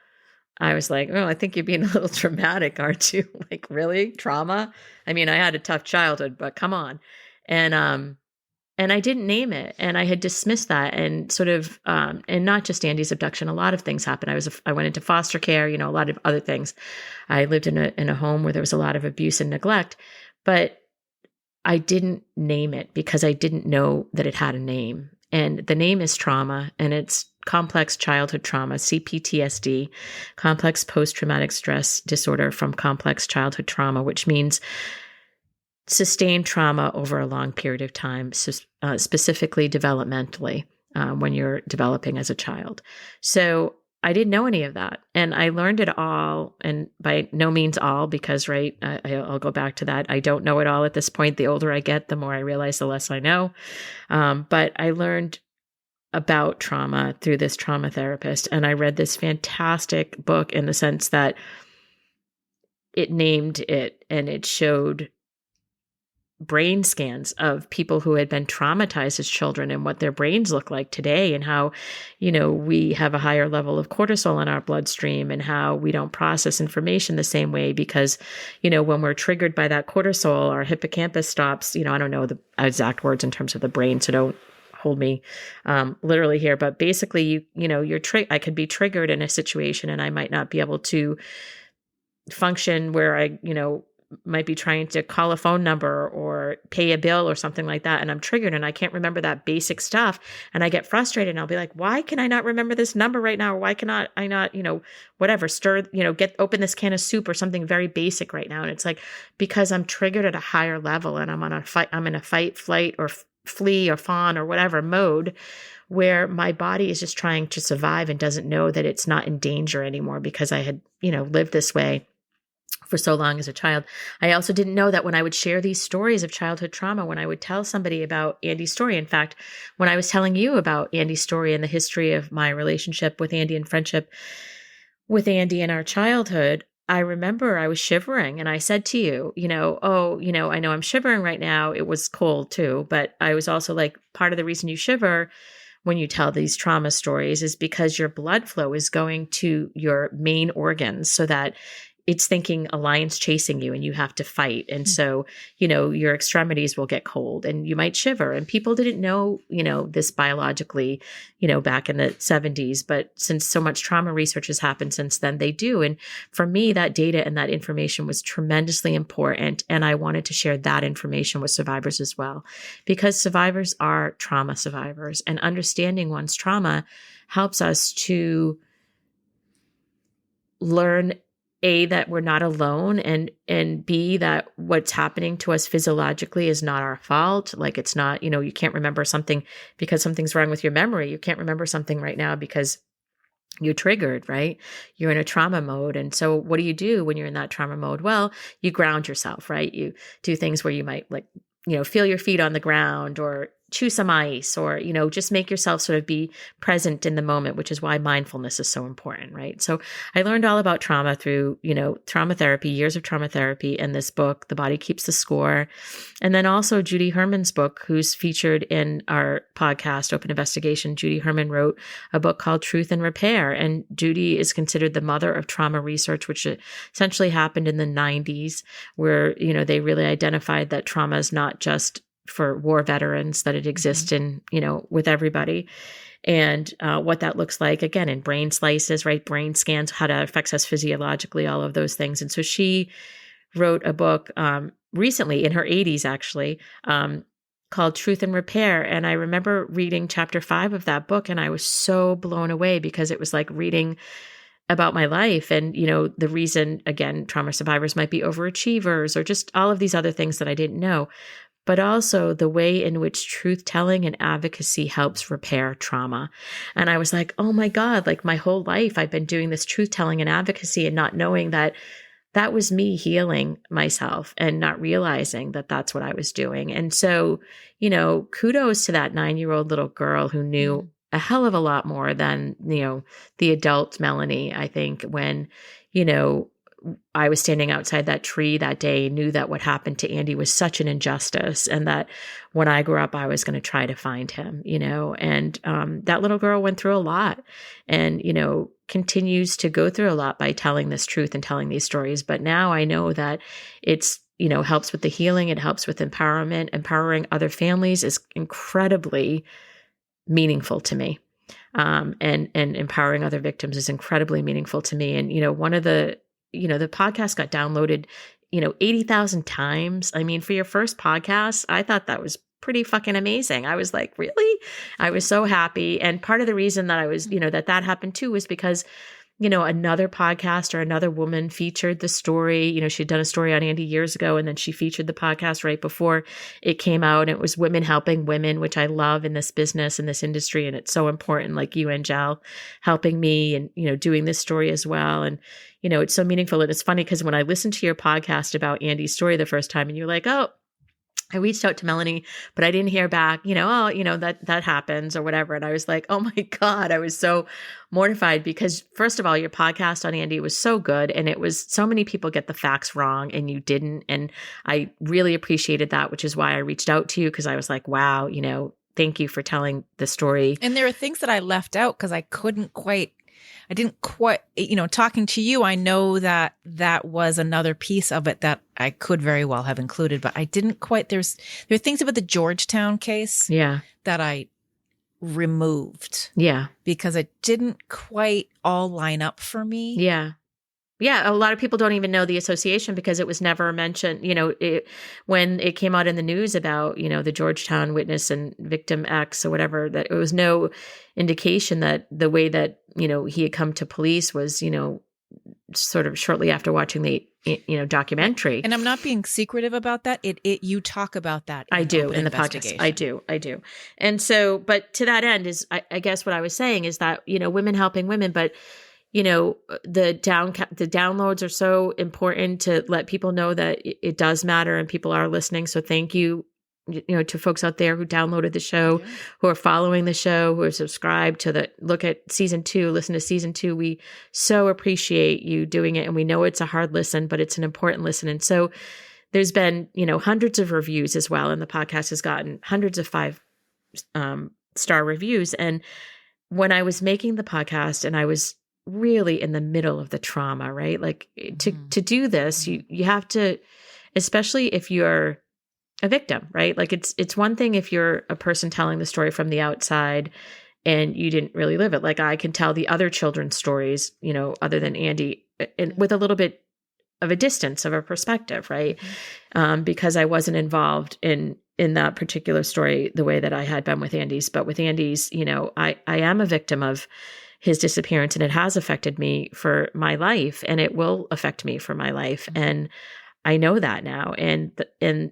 I was like, oh, I think you're being a little dramatic, aren't you? Like, really? Trauma? I mean, I had a tough childhood, but come on. And I didn't name it, and I had dismissed that, and sort of, and not just Andy's abduction, a lot of things happened. I went into foster care, a lot of other things. I lived in a home where there was a lot of abuse and neglect, but I didn't name it because I didn't know that it had a name. And the name is trauma, and it's complex childhood trauma, CPTSD, complex post-traumatic stress disorder from complex childhood trauma, which means sustained trauma over a long period of time, specifically developmentally, when you're developing as a child. So I didn't know any of that. And I learned it all, and by no means all, because, right, I'll go back to that. I don't know it all at this point. The older I get, the more I realize, the less I know. But I learned about trauma through this trauma therapist. And I read this fantastic book in the sense that it named it, and it showed brain scans of people who had been traumatized as children and what their brains look like today, and how, we have a higher level of cortisol in our bloodstream, and how we don't process information the same way because, when we're triggered by that cortisol, our hippocampus stops. I don't know the exact words in terms of the brain, so don't hold me literally here, but basically I could be triggered in a situation and I might not be able to function where I, might be trying to call a phone number or pay a bill or something like that. And I'm triggered and I can't remember that basic stuff. And I get frustrated and I'll be like, why can I not remember this number right now? Or why cannot I not, whatever, open this can of soup or something very basic right now. And it's like, because I'm triggered at a higher level and I'm in a fight, flight, or flee or fawn or whatever mode, where my body is just trying to survive and doesn't know that it's not in danger anymore because I had, lived this way for so long as a child. I also didn't know that when I would share these stories of childhood trauma, when I would tell somebody about Andy's story, in fact, when I was telling you about Andy's story and the history of my relationship with Andy and friendship with Andy in our childhood, I remember I was shivering and I said to you, I know I'm shivering right now. It was cold too, but I was also like, part of the reason you shiver when you tell these trauma stories is because your blood flow is going to your main organs so that it's thinking a lion's chasing you and you have to fight. And so, your extremities will get cold and you might shiver. And people didn't know, this biologically, back in the 70s. But since so much trauma research has happened since then, they do. And for me, that data and that information was tremendously important. And I wanted to share that information with survivors as well, because survivors are trauma survivors, and understanding one's trauma helps us to learn, A, that we're not alone, and B, that what's happening to us physiologically is not our fault. Like, it's not, you can't remember something because something's wrong with your memory. You can't remember something right now because you're triggered, right? You're in a trauma mode. And so what do you do when you're in that trauma mode? Well, you ground yourself, right? You do things where you might feel your feet on the ground, or chew some ice, or, just make yourself sort of be present in the moment, which is why mindfulness is so important, right? So I learned all about trauma through, trauma therapy, years of trauma therapy, and this book, The Body Keeps the Score. And then also Judy Herman's book, who's featured in our podcast, Open Investigation. Judy Herman wrote a book called Truth and Repair. And Judy is considered the mother of trauma research, which essentially happened in the 90s, where, they really identified that trauma is not just for war veterans, that it exists in, with everybody. And what that looks like, again, in brain slices, right? Brain scans, how that affects us physiologically, all of those things. And so she wrote a book recently, in her 80s, actually, called Truth and Repair. And I remember reading chapter 5 of that book, and I was so blown away because it was like reading about my life. And, the reason, again, trauma survivors might be overachievers, or just all of these other things that I didn't know, but also the way in which truth-telling and advocacy helps repair trauma. And I was like, oh my God, like my whole life I've been doing this truth-telling and advocacy and not knowing that that was me healing myself and not realizing that that's what I was doing. And so, kudos to that 9-year-old little girl who knew a hell of a lot more than, the adult Melanie, I think, when, I was standing outside that tree that day, knew that what happened to Andy was such an injustice, and that when I grew up, I was going to try to find him, and that little girl went through a lot and, continues to go through a lot by telling this truth and telling these stories. But now I know that it's, helps with the healing. It helps with empowerment. Empowering other families is incredibly meaningful to me. And empowering other victims is incredibly meaningful to me. And, one of the podcast got downloaded, 80,000 times. I mean, for your first podcast, I thought that was pretty fucking amazing. I was like, really? I was so happy. And part of the reason that I was, that happened too was because another podcast or another woman featured the story. She'd done a story on Andy years ago, and then she featured the podcast right before it came out. It was women helping women, which I love in this business, in this industry. And it's so important, like you, Angel, helping me and, doing this story as well. And, it's so meaningful. And it's funny because when I listened to your podcast about Andy's story the first time and you're like, oh, I reached out to Melanie, but I didn't hear back, that happens or whatever. And I was like, oh my God, I was so mortified because first of all, your podcast on Andy was so good. And it was so many people get the facts wrong and you didn't. And I really appreciated that, which is why I reached out to you because I was like, wow, thank you for telling the story. And there are things that I left out because I didn't quite, talking to you, I know that was another piece of it that I could very well have included, but I didn't quite, there are things about the Georgetown case that I removed. Yeah. Because it didn't quite all line up for me. Yeah. Yeah, a lot of people don't even know the association because it was never mentioned, when it came out in the news about, the Georgetown witness and victim X or whatever, that it was no indication that the way that, he had come to police was, sort of shortly after watching the, documentary. And I'm not being secretive about that. You talk about that. I do in the podcast. I do. And so, but to that end is, I guess what I was saying is that, women helping women, but the downloads are so important to let people know that it does matter and people are listening. So thank you, to folks out there who downloaded the show, who are following the show, who are subscribed to look at season 2, listen to season 2. We so appreciate you doing it. And we know it's a hard listen, but it's an important listen. And so there's been, hundreds of reviews as well. And the podcast has gotten hundreds of 5-star reviews. And when I was making the podcast and I was really in the middle of the trauma, right? Like to do this, you have to, especially if you're a victim, right? Like it's one thing if you're a person telling the story from the outside and you didn't really live it. Like I can tell the other children's stories, other than Andy, and with a little bit of a distance of a perspective, right? Because I wasn't involved in that particular story the way that I had been with Andy's. But with Andy's, I am a victim of his disappearance, and it has affected me for my life, and it will affect me for my life. And I know that now, and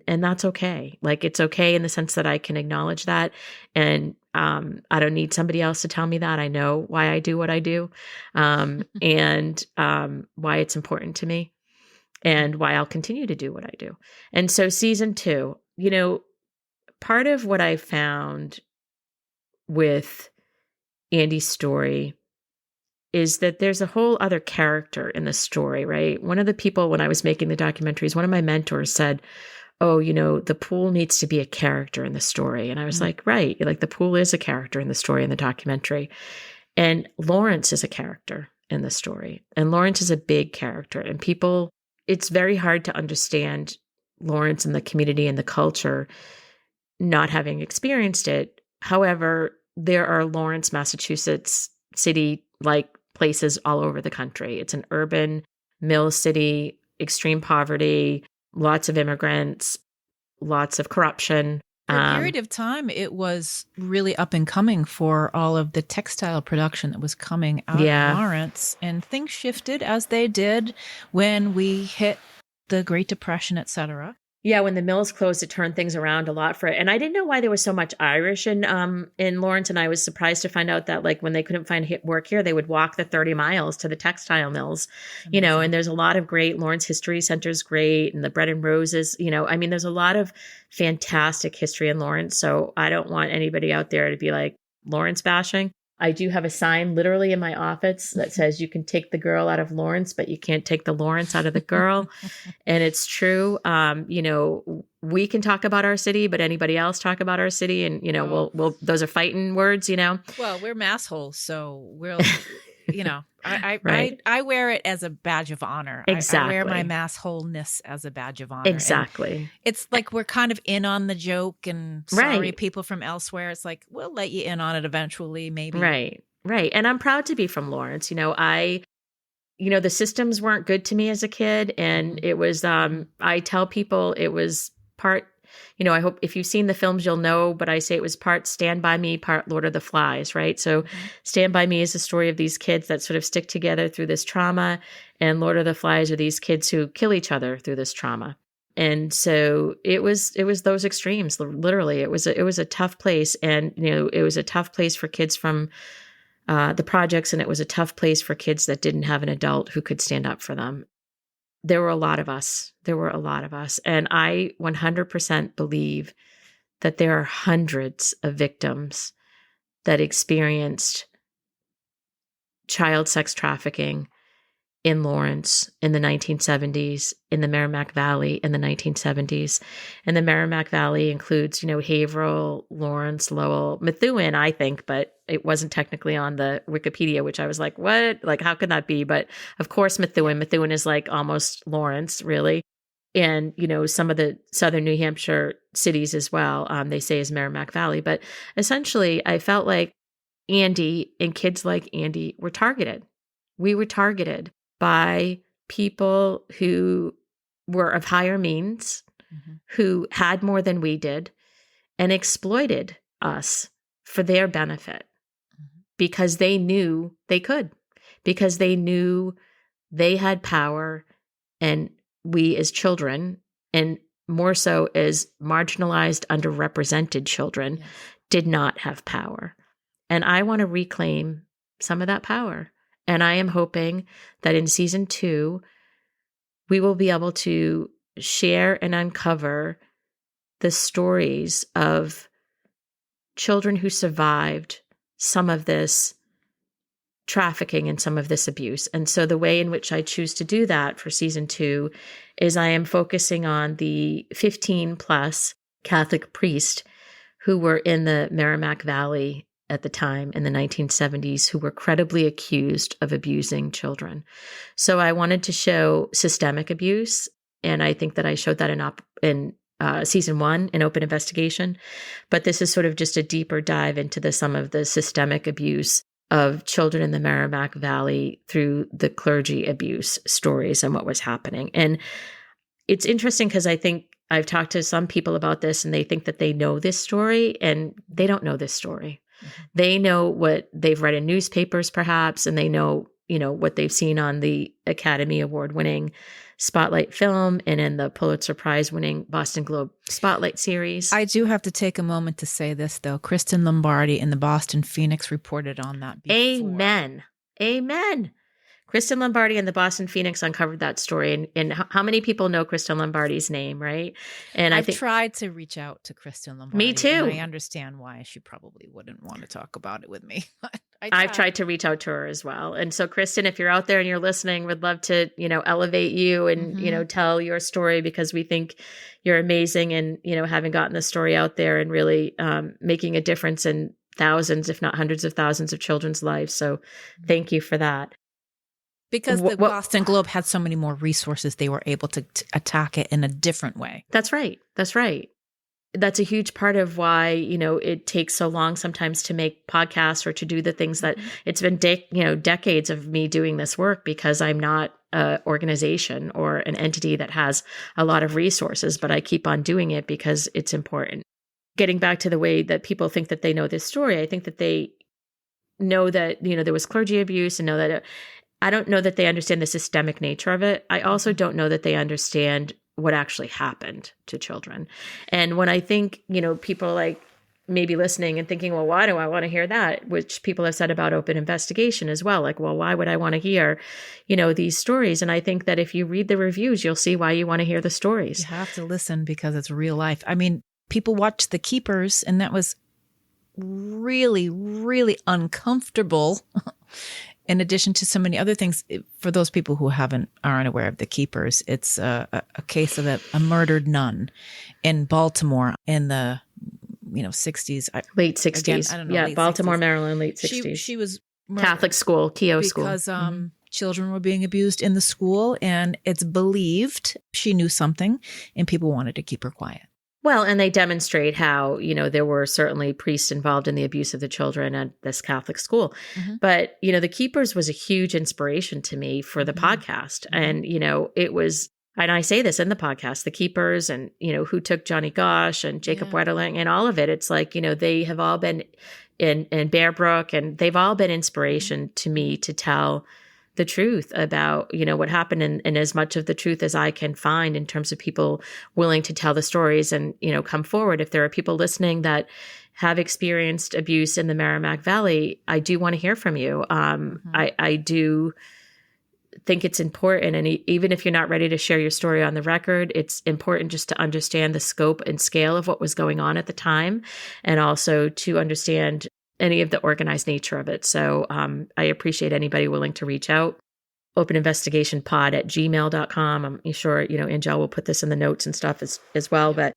that's okay. Like it's okay in the sense that I can acknowledge that, and I don't need somebody else to tell me that. I know why I do what I do, and why it's important to me, and why I'll continue to do what I do. And so season 2, part of what I found with Andy's story is that there's a whole other character in the story, right? One of the people, when I was making the documentaries, one of my mentors said, oh, the pool needs to be a character in the story. And I was like, right. Like the pool is a character in the story in the documentary. And Lawrence is a character in the story. And Lawrence is a big character. And it's very hard to understand Lawrence and the community and the culture not having experienced it. However, there are Lawrence, Massachusetts city-like places all over the country. It's an urban mill city, extreme poverty, lots of immigrants, lots of corruption. For a period of time, it was really up and coming for all of the textile production that was coming out of Lawrence. And things shifted as they did when we hit the Great Depression, et cetera. Yeah, when the mills closed, it turned things around a lot for it. And I didn't know why there was so much Irish in Lawrence. And I was surprised to find out that like when they couldn't find work here, they would walk the 30 miles to the textile mills, and there's a lot of great Lawrence History Center's great. And the Bread and Roses, there's a lot of fantastic history in Lawrence. So I don't want anybody out there to be like Lawrence bashing. I do have a sign literally in my office that says you can take the girl out of Lawrence, but you can't take the Lawrence out of the girl. And it's true. We can talk about our city, but anybody else talk about our city? And, we'll those are fighting words, Well, we're massholes, so we'll, I wear it as a badge of honor. Exactly. I wear my massholeness as a badge of honor. Exactly. And it's like we're kind of in on the joke, and sorry, people from elsewhere. It's like, we'll let you in on it eventually, maybe. Right. And I'm proud to be from Lawrence. the systems weren't good to me as a kid. And it was, I tell people it was part, I hope if you've seen the films, you'll know, but I say it was part Stand By Me, part Lord of the Flies, right? So Stand By Me is the story of these kids that sort of stick together through this trauma. And Lord of the Flies are these kids who kill each other through this trauma. And so it was those extremes. Literally, it was a tough place. And, it was a tough place for kids from the projects. And it was a tough place for kids that didn't have an adult who could stand up for them. There were a lot of us. And I 100% believe that there are hundreds of victims that experienced child sex trafficking in Lawrence in the 1970s, in the Merrimack Valley in the 1970s. And the Merrimack Valley includes, Haverhill, Lawrence, Lowell, Methuen, I think, but it wasn't technically on the Wikipedia, which I was like, what? Like, how could that be? But of course, Methuen. Methuen is like almost Lawrence, really. And, some of the southern New Hampshire cities as well, they say is Merrimack Valley. But essentially, I felt like Andy and kids like Andy were targeted. We were targeted by people who were of higher means, who had more than we did, and exploited us for their benefit because they knew they could, because they knew they had power, and we as children, and more so as marginalized, underrepresented children, did not have power. And I want to reclaim some of that power. And I am hoping that in season 2, we will be able to share and uncover the stories of children who survived some of this trafficking and some of this abuse. And so the way in which I choose to do that for season 2 is I am focusing on the 15 plus Catholic priests who were in the Merrimack Valley at the time in the 1970s who were credibly accused of abusing children. So I wanted to show systemic abuse. And I think that I showed that in season 1 in Open Investigation. But this is sort of just a deeper dive into some of the systemic abuse of children in the Merrimack Valley through the clergy abuse stories and what was happening. And it's interesting because I think I've talked to some people about this and they think that they know this story, and they don't know this story. They know what they've read in newspapers, perhaps, and they know, what they've seen on the Academy Award-winning Spotlight film and in the Pulitzer Prize-winning Boston Globe Spotlight series. I do have to take a moment to say this, though. Kristen Lombardi in the Boston Phoenix reported on that before. Amen. Kristen Lombardi and the Boston Phoenix uncovered that story. And how many people know Kristen Lombardi's name, right? And I've tried to reach out to Kristen Lombardi. Me too. And I understand why she probably wouldn't want to talk about it with me. I've tried to reach out to her as well. And so, Kristen, if you're out there and you're listening, we'd love to, elevate you and, tell your story, because we think you're amazing and, having gotten the story out there and really making a difference in thousands, if not hundreds of thousands of children's lives. So thank you for that. Because the Boston Globe had so many more resources, they were able to attack it in a different way. That's right. That's a huge part of why, it takes so long sometimes to make podcasts or to do the things that it's been, decades of me doing this work, because I'm not an organization or an entity that has a lot of resources, but I keep on doing it because it's important. Getting back to the way that people think that they know this story, I think that they know that, there was clergy abuse, and know that I don't know that they understand the systemic nature of it. I also don't know that they understand what actually happened to children. And when I think, people like maybe listening and thinking, well, why do I want to hear that? Which people have said about Open Investigation as well. Like, well, why would I want to hear, these stories? And I think that if you read the reviews, you'll see why you want to hear the stories. You have to listen because it's real life. I mean, people watch The Keepers, and that was really, really uncomfortable. In addition to so many other things, for those people who aren't aware of The Keepers, it's a case of a murdered nun in Baltimore in the 60s, late 60s. Again, I don't know, yeah, Baltimore, 60s. Maryland, late 60s. She was Catholic school, Keogh school, because children were being abused in the school, and it's believed she knew something, and people wanted to keep her quiet. Well, and they demonstrate how, there were certainly priests involved in the abuse of the children at this Catholic school. Mhm. But, The Keepers was a huge inspiration to me for the podcast. And, it was, and I say this in the podcast, The Keepers and, Who Took Johnny Gosh and Jacob Wetterling and all of it. It's like, they have all been in Bear Brook, and they've all been inspiration to me to tell the truth about, what happened, and as much of the truth as I can find in terms of people willing to tell the stories and, come forward. If there are people listening that have experienced abuse in the Merrimack Valley, I do want to hear from you. I do think it's important. And even if you're not ready to share your story on the record, it's important just to understand the scope and scale of what was going on at the time, and also to understand any of the organized nature of it. So I appreciate anybody willing to reach out. openinvestigationpod@gmail.com. I'm sure, Angel will put this in the notes and stuff as well. But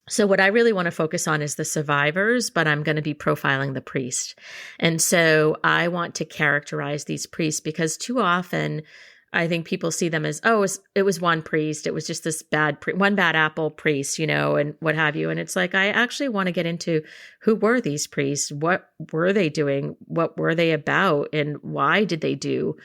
so what I really want to focus on is the survivors, but I'm going to be profiling the priest. And so I want to characterize these priests, because too often I think people see them as, it was one priest. It was just this one bad apple priest, and what have you. And it's like, I actually want to get into who were these priests? What were they doing? What were they about? And why did they do,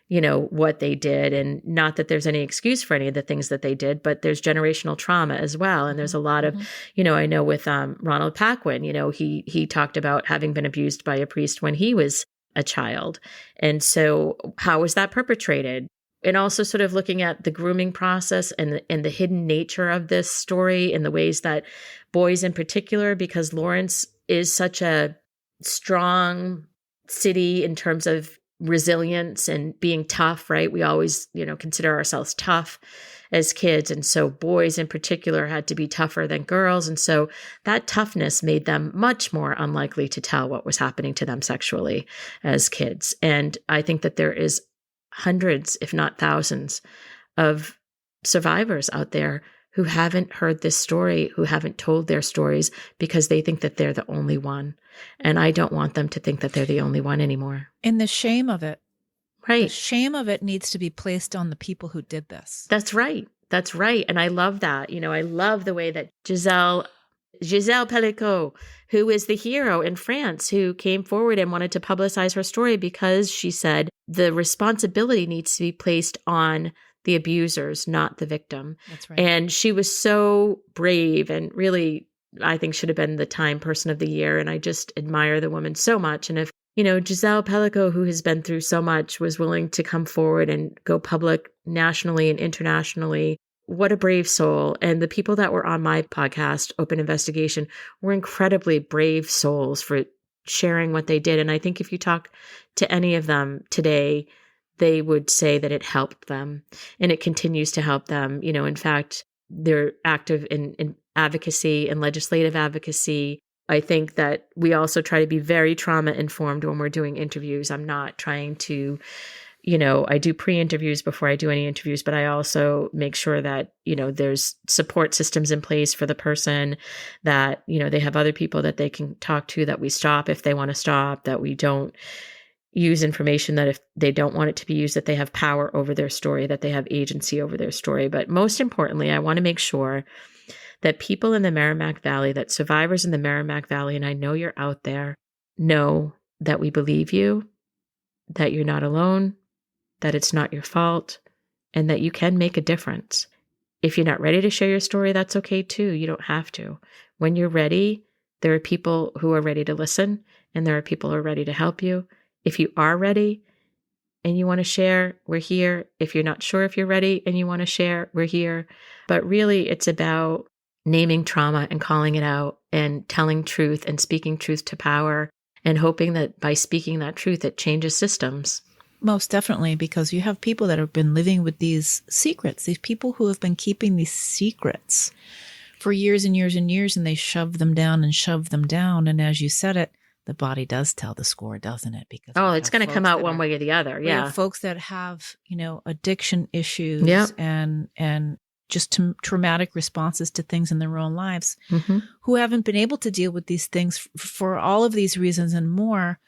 what they did? And not that there's any excuse for any of the things that they did, but there's generational trauma as well. And there's a lot of, I know with Ronald Paquin, he talked about having been abused by a priest when he was a child. And so how was that perpetrated? And also sort of looking at the grooming process and the hidden nature of this story in the ways that boys in particular, because Lawrence is such a strong city in terms of resilience and being tough, right? We always, consider ourselves tough as kids. And so boys in particular had to be tougher than girls. And so that toughness made them much more unlikely to tell what was happening to them sexually as kids. And I think that there is hundreds, if not thousands, of survivors out there who haven't heard this story, who haven't told their stories because they think that they're the only one. And I don't want them to think that they're the only one anymore. And the shame of it. Right. The shame of it needs to be placed on the people who did this. That's right. That's right. And I love that. I love the way that Giselle Pellicot, who is the hero in France, who came forward and wanted to publicize her story because she said the responsibility needs to be placed on the abusers, not the victim. That's right. And she was so brave and really, I think, should have been the Time Person of the Year. And I just admire the woman so much. And if, Giselle Pellicot, who has been through so much, was willing to come forward and go public nationally and internationally, what a brave soul. And the people that were on my podcast, Open Investigation, were incredibly brave souls for sharing what they did. And I think if you talk to any of them today, they would say that it helped them, and it continues to help them. In fact, they're active in advocacy and legislative advocacy. I think that we also try to be very trauma informed when we're doing interviews. I'm not trying to, I do pre-interviews before I do any interviews, but I also make sure that, there's support systems in place for the person, that, they have other people that they can talk to, that we stop if they want to stop, that we don't use information that if they don't want it to be used, that they have power over their story, that they have agency over their story. But most importantly, I want to make sure that people in the Merrimack Valley, that survivors in the Merrimack Valley, and I know you're out there, know that we believe you, that you're not alone, that it's not your fault, and that you can make a difference. If you're not ready to share your story, that's okay too. You don't have to. When you're ready, there are people who are ready to listen, and there are people who are ready to help you. If you are ready and you want to share, we're here. If you're not sure if you're ready and you want to share, we're here. But really, it's about naming trauma and calling it out and telling truth and speaking truth to power and hoping that by speaking that truth, it changes systems. Most definitely, because you have people that have been living with these secrets, these people who have been keeping these secrets for years and years and years, and they shove them down and shove them down. And as you said it, the body does tell the score, doesn't it? Because it's going to come out one way or the other. Yeah. Folks that have, addiction issues and just traumatic responses to things in their own lives, who haven't been able to deal with these things for all of these reasons and more,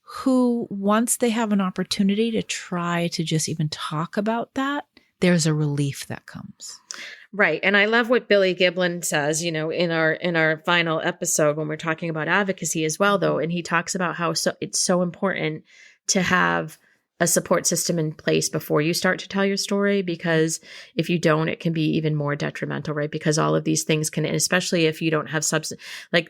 who once they have an opportunity to try to just even talk about that, there's a relief that comes. Right. And I love what Billy Giblin says, in our final episode when we're talking about advocacy as well, though. And he talks about how it's so important to have a support system in place before you start to tell your story, because if you don't, it can be even more detrimental, right? Because all of these things can, especially if you don't have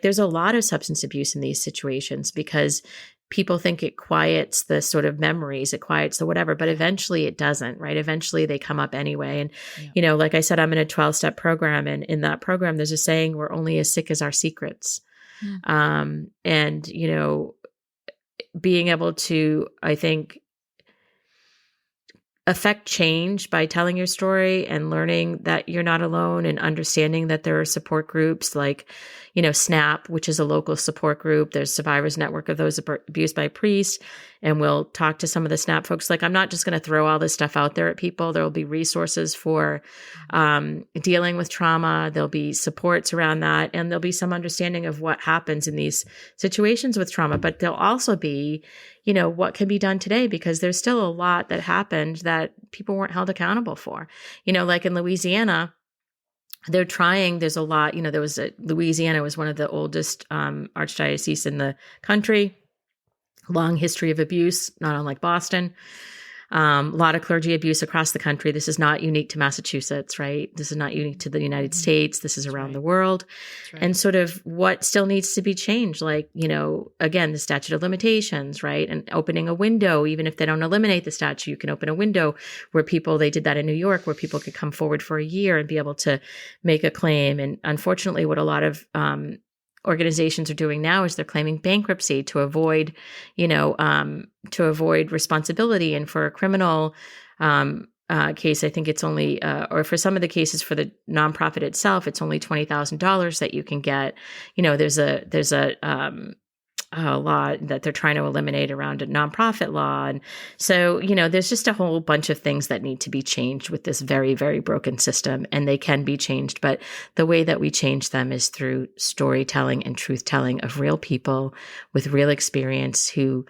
there's a lot of substance abuse in these situations because people think it quiets the sort of memories, it quiets the whatever, but eventually it doesn't, right? Eventually they come up anyway. And, like I said, I'm in a 12-step program, and in that program, there's a saying, we're only as sick as our secrets. And, being able to, I think, affect change by telling your story and learning that you're not alone, and understanding that there are support groups like, SNAP, which is a local support group. There's Survivors Network of those abused by priests. And we'll talk to some of the SNAP folks. Like, I'm not just going to throw all this stuff out there at people. There will be resources for dealing with trauma. There'll be supports around that. And there'll be some understanding of what happens in these situations with trauma. But there'll also be, what can be done today, because there's still a lot that happened that people weren't held accountable for. Like in Louisiana, they're trying, there's a lot, Louisiana was one of the oldest archdioceses in the country, long history of abuse, not unlike Boston. A lot of clergy abuse across the country. This is not unique to Massachusetts, right? This is not unique to the United States. This is around the world. Right. And sort of what still needs to be changed, like, again, the statute of limitations, right? And opening a window, even if they don't eliminate the statute, you can open a window where they did that in New York, where people could come forward for a year and be able to make a claim. And unfortunately, what a lot of organizations are doing now is they're claiming bankruptcy to avoid, responsibility. And for a criminal case, I think it's only, or for some of the cases for the nonprofit itself, it's only $20,000 that you can get. There's a law that they're trying to eliminate around a nonprofit law. And so, there's just a whole bunch of things that need to be changed with this very, very broken system, and they can be changed. But the way that we change them is through storytelling and truth-telling of real people with real experience who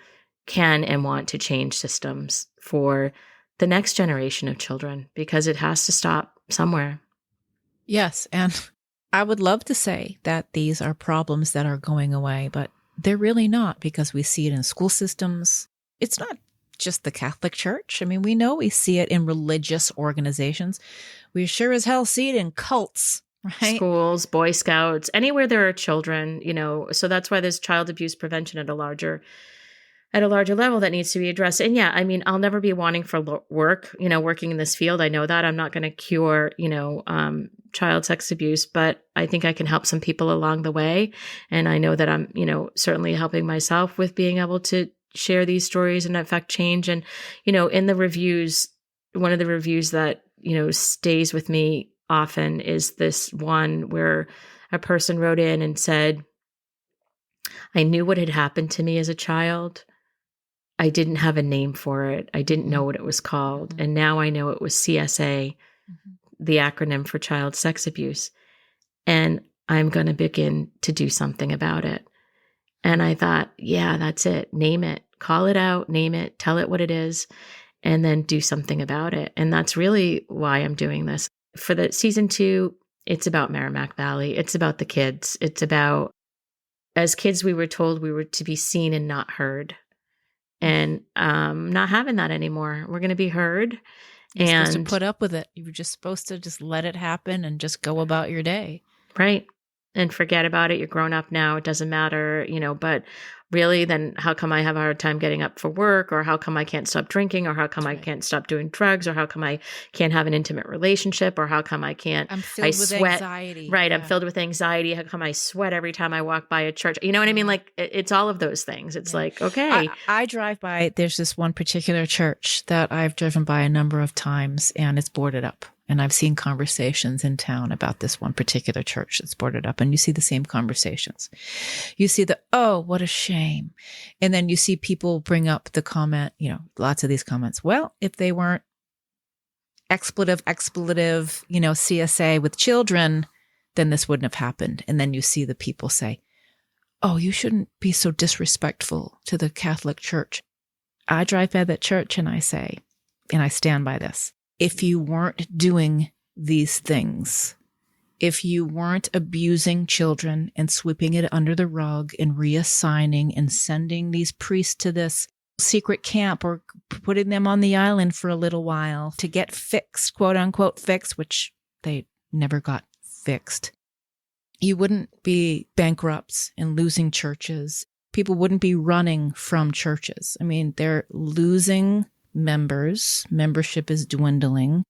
can and want to change systems for the next generation of children, because it has to stop somewhere. Yes. And I would love to say that these are problems that are going away, but they're really not, because we see it in school systems. It's not just the Catholic Church. I mean, we see it in religious organizations. We sure as hell see it in cults, right? Schools, Boy Scouts, anywhere there are children, so that's why there's child abuse prevention at a larger level that needs to be addressed. And yeah, I mean, I'll never be wanting for work, working in this field. I know that I'm not going to cure, child sex abuse, but I think I can help some people along the way. And I know that I'm, certainly helping myself with being able to share these stories and affect change. And, in the reviews, one of the reviews that, stays with me often is this one where a person wrote in and said, I knew what had happened to me as a child. I didn't have a name for it. I didn't know what it was called. And now I know it was CSA, the acronym for child sex abuse. And I'm going to begin to do something about it. And I thought, yeah, that's it. Name it, call it out, name it, tell it what it is, and then do something about it. And that's really why I'm doing this. For the season 2, it's about Merrimack Valley. It's about the kids. It's about, as kids, we were told we were to be seen and not heard. And not having that anymore. We're going to be heard. You're supposed to put up with it. You were just supposed to just let it happen and just go about your day. Right. And forget about it. You're grown up now. It doesn't matter, but really, then how come I have a hard time getting up for work? Or how come I can't stop drinking? Or how come I can't stop doing drugs? Or how come I can't have an intimate relationship? Or how come I can't, I'm filled with anxiety. Right. Yeah. I'm filled with anxiety. How come I sweat every time I walk by a church? You know what I mean? Like, it's all of those things. It's like, okay. I drive by, there's this one particular church that I've driven by a number of times, and it's boarded up. And I've seen conversations in town about this one particular church that's boarded up. And you see the same conversations. You see oh, what a shame. And then you see people bring up the comment, lots of these comments. Well, if they weren't expletive, CSA with children, then this wouldn't have happened. And then you see the people say, oh, you shouldn't be so disrespectful to the Catholic Church. I drive by that church and I say, and I stand by this, if you weren't doing these things, if you weren't abusing children and sweeping it under the rug and reassigning and sending these priests to this secret camp or putting them on the island for a little while to get fixed, quote unquote fixed, which they never got fixed, you wouldn't be bankrupts and losing churches. People wouldn't be running from churches. I mean, they're losing members. Membership is dwindling.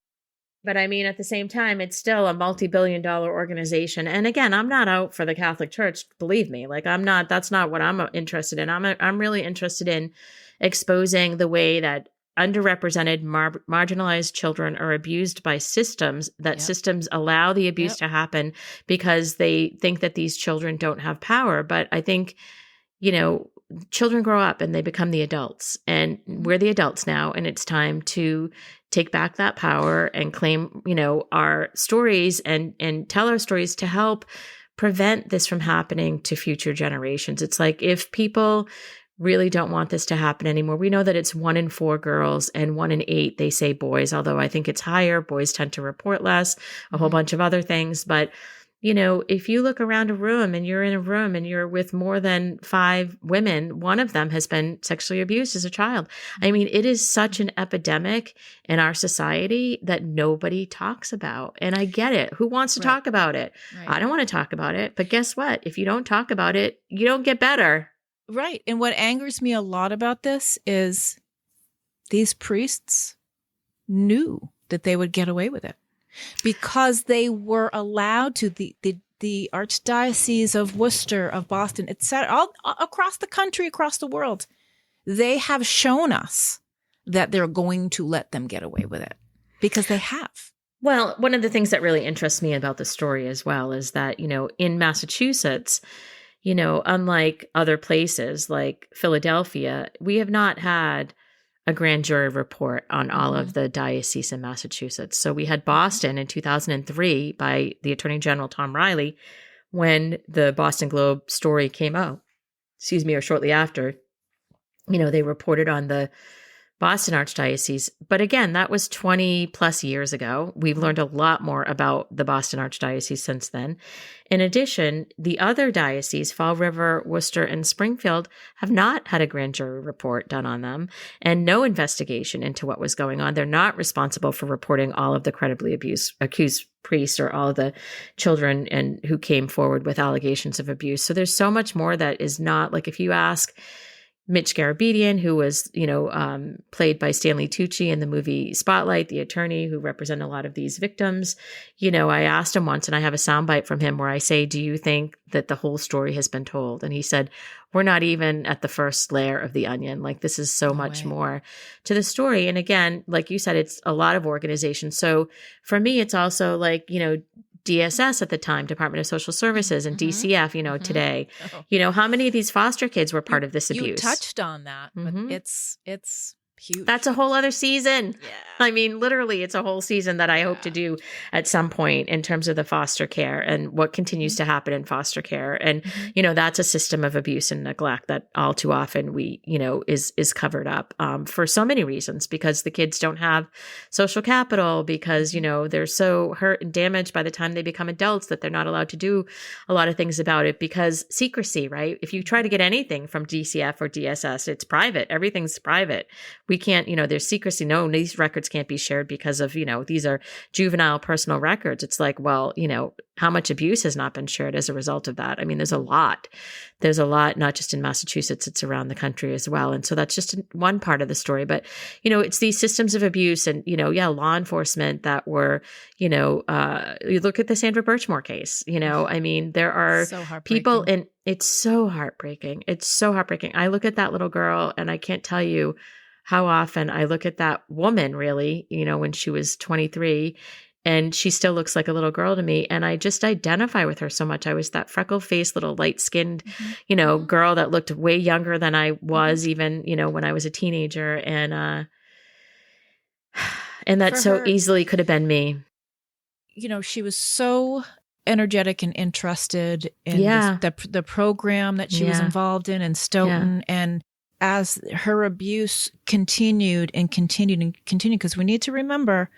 But I mean, at the same time, it's still a multi-billion-dollar organization. And again, I'm not out for the Catholic Church, believe me. Like, that's not what I'm interested in. I'm really interested in exposing the way that underrepresented, marginalized children are abused by systems, that systems allow the abuse to happen because they think that these children don't have power. But I think, children grow up and they become the adults, and we're the adults now. And it's time to take back that power and claim, our stories and tell our stories to help prevent this from happening to future generations. It's like, if people really don't want this to happen anymore, we know that it's 1 in 4 girls and 1 in 8, they say boys, although I think it's higher. Boys tend to report less, a whole bunch of other things. But if you look around a room and you're in a room and you're with more than 5 women, one of them has been sexually abused as a child. I mean, it is such an epidemic in our society that nobody talks about. And I get it. Who wants to talk about it? Right. I don't want to talk about it. But guess what? If you don't talk about it, you don't get better. Right. And what angers me a lot about this is these priests knew that they would get away with it, because they were allowed to. The Archdiocese of Worcester, of Boston, etc., all across the country, across the world, they have shown us that they're going to let them get away with it, because they have. Well, one of the things that really interests me about the story as well is that, in Massachusetts, unlike other places like Philadelphia, we have not had a grand jury report on all of the dioceses in Massachusetts. So we had Boston in 2003 by the Attorney General Tom Riley, when the Boston Globe story came out, or shortly after, they reported on the Boston Archdiocese. But again, that was 20 plus years ago. We've learned a lot more about the Boston Archdiocese since then. In addition, the other dioceses, Fall River, Worcester, and Springfield, have not had a grand jury report done on them and no investigation into what was going on. They're not responsible for reporting all of the credibly accused priests or all of the children and who came forward with allegations of abuse. So there's so much more that is not, like, if you ask Mitch Garabedian, who was, played by Stanley Tucci in the movie Spotlight, the attorney who represented a lot of these victims. I asked him once, and I have a soundbite from him where I say, do you think that the whole story has been told? And he said, we're not even at the first layer of the onion. Like, this is so much more to the story. And again, like you said, it's a lot of organizations. So for me, it's also like, DSS at the time, Department of Social Services, and DCF, today. How many of these foster kids were part of this abuse? You touched on that, but it's huge. That's a whole other season. Yeah. I mean, literally, it's a whole season that I hope to do at some point in terms of the foster care and what continues to happen in foster care. And, that's a system of abuse and neglect that all too often we, is covered up for so many reasons, because the kids don't have social capital, because, they're so hurt and damaged by the time they become adults that they're not allowed to do a lot of things about it, because secrecy, right? If you try to get anything from DCF or DSS, it's private. Everything's private. We can't, there's secrecy. No, these records can't be shared because of, these are juvenile personal records. It's like, well, how much abuse has not been shared as a result of that? I mean, there's a lot. There's a lot, not just in Massachusetts, it's around the country as well. And so that's just one part of the story. But, it's these systems of abuse and, law enforcement that were, you look at the Sandra Birchmore case, I mean, there are people, and it's so heartbreaking. It's so heartbreaking. I look at that little girl and I can't tell you how often I look at that woman, really, when she was 23, and she still looks like a little girl to me. And I just identify with her so much. I was that freckle-faced, little light-skinned, girl that looked way younger than I was even, when I was a teenager. And that so easily could have been me. She was so energetic and interested in the program that she was involved in Stoughton. And as her abuse continued, because we need to remember,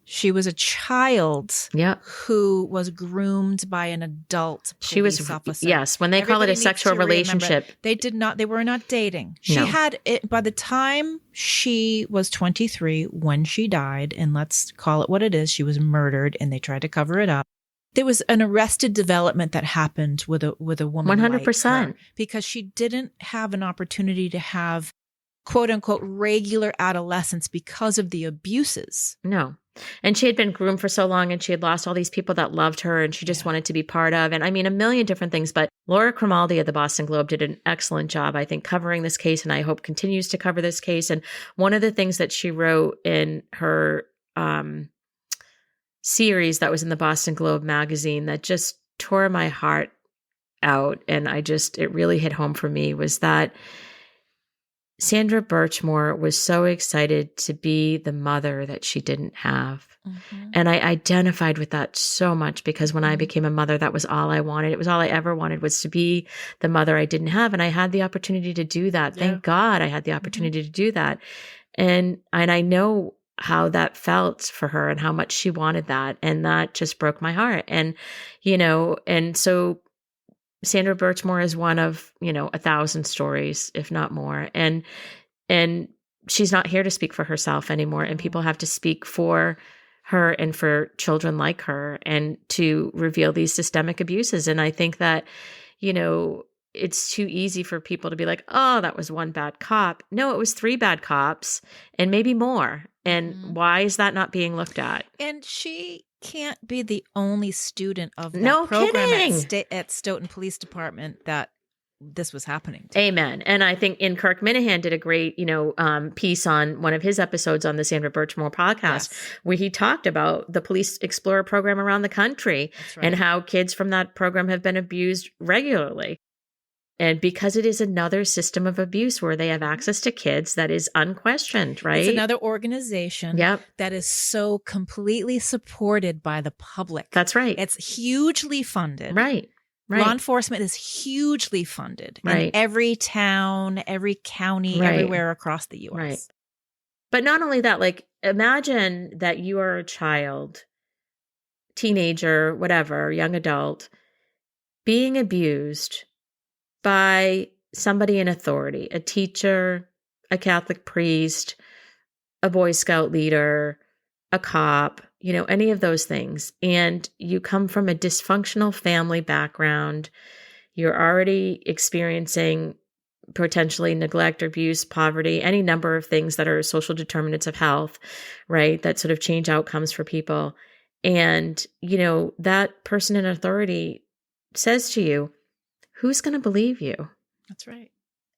She was a child Yep. who was groomed by an adult She was, police officer. yes, when they call it Everybody a needs sexual to remember, relationship. they were not dating. She No. had it by the time she was 23 when she died, and let's call it what it is, she was murdered and they tried to cover it up. There was an arrested development that happened with a woman 100%. like her because she didn't have an opportunity to have quote unquote regular adolescence because of the abuses. No. And she had been groomed for so long and she had lost all these people that loved her and she just wanted to be part of. And I mean, a million different things. But Laura Cromaldi of the Boston Globe did an excellent job, I think, covering this case. And I hope continues to cover this case. And one of the things that she wrote in her series that was in the Boston Globe magazine that just tore my heart out. And it really hit home for me was that Sandra Birchmore was so excited to be the mother that she didn't have. Mm-hmm. And I identified with that so much because when I became a mother, that was all I wanted. It was all I ever wanted was to be the mother I didn't have. And I had the opportunity to do that. Thank God I had the opportunity to do that. And I know how that felt for her and how much she wanted that. And that just broke my heart. And, and so Sandra Birchmore is one of, 1,000 stories, if not more. And she's not here to speak for herself anymore. And people have to speak for her and for children like her and to reveal these systemic abuses. And I think that, it's too easy for people to be like, oh, that was one bad cop. No, it was 3 bad cops and maybe more. And why is that not being looked at? And she can't be the only student of that program at Stoughton Police Department that this was happening to. Amen. And I think Kirk Minahan did a great, piece on one of his episodes on the Sandra Birchmore podcast, where he talked about the Police Explorer program around the country and how kids from that program have been abused regularly. And because it is another system of abuse where they have access to kids that is unquestioned, right? It's another organization that is so completely supported by the public. That's right. It's hugely funded. Right. Law enforcement is hugely funded in every town, every county, everywhere across the U.S. Right. But not only that, like imagine that you are a child, teenager, whatever, young adult, being abused by somebody in authority, a teacher, a Catholic priest, a Boy Scout leader, a cop, any of those things. And you come from a dysfunctional family background. You're already experiencing potentially neglect, abuse, poverty, any number of things that are social determinants of health, right? That sort of change outcomes for people. And, that person in authority says to you, who's going to believe you? That's right.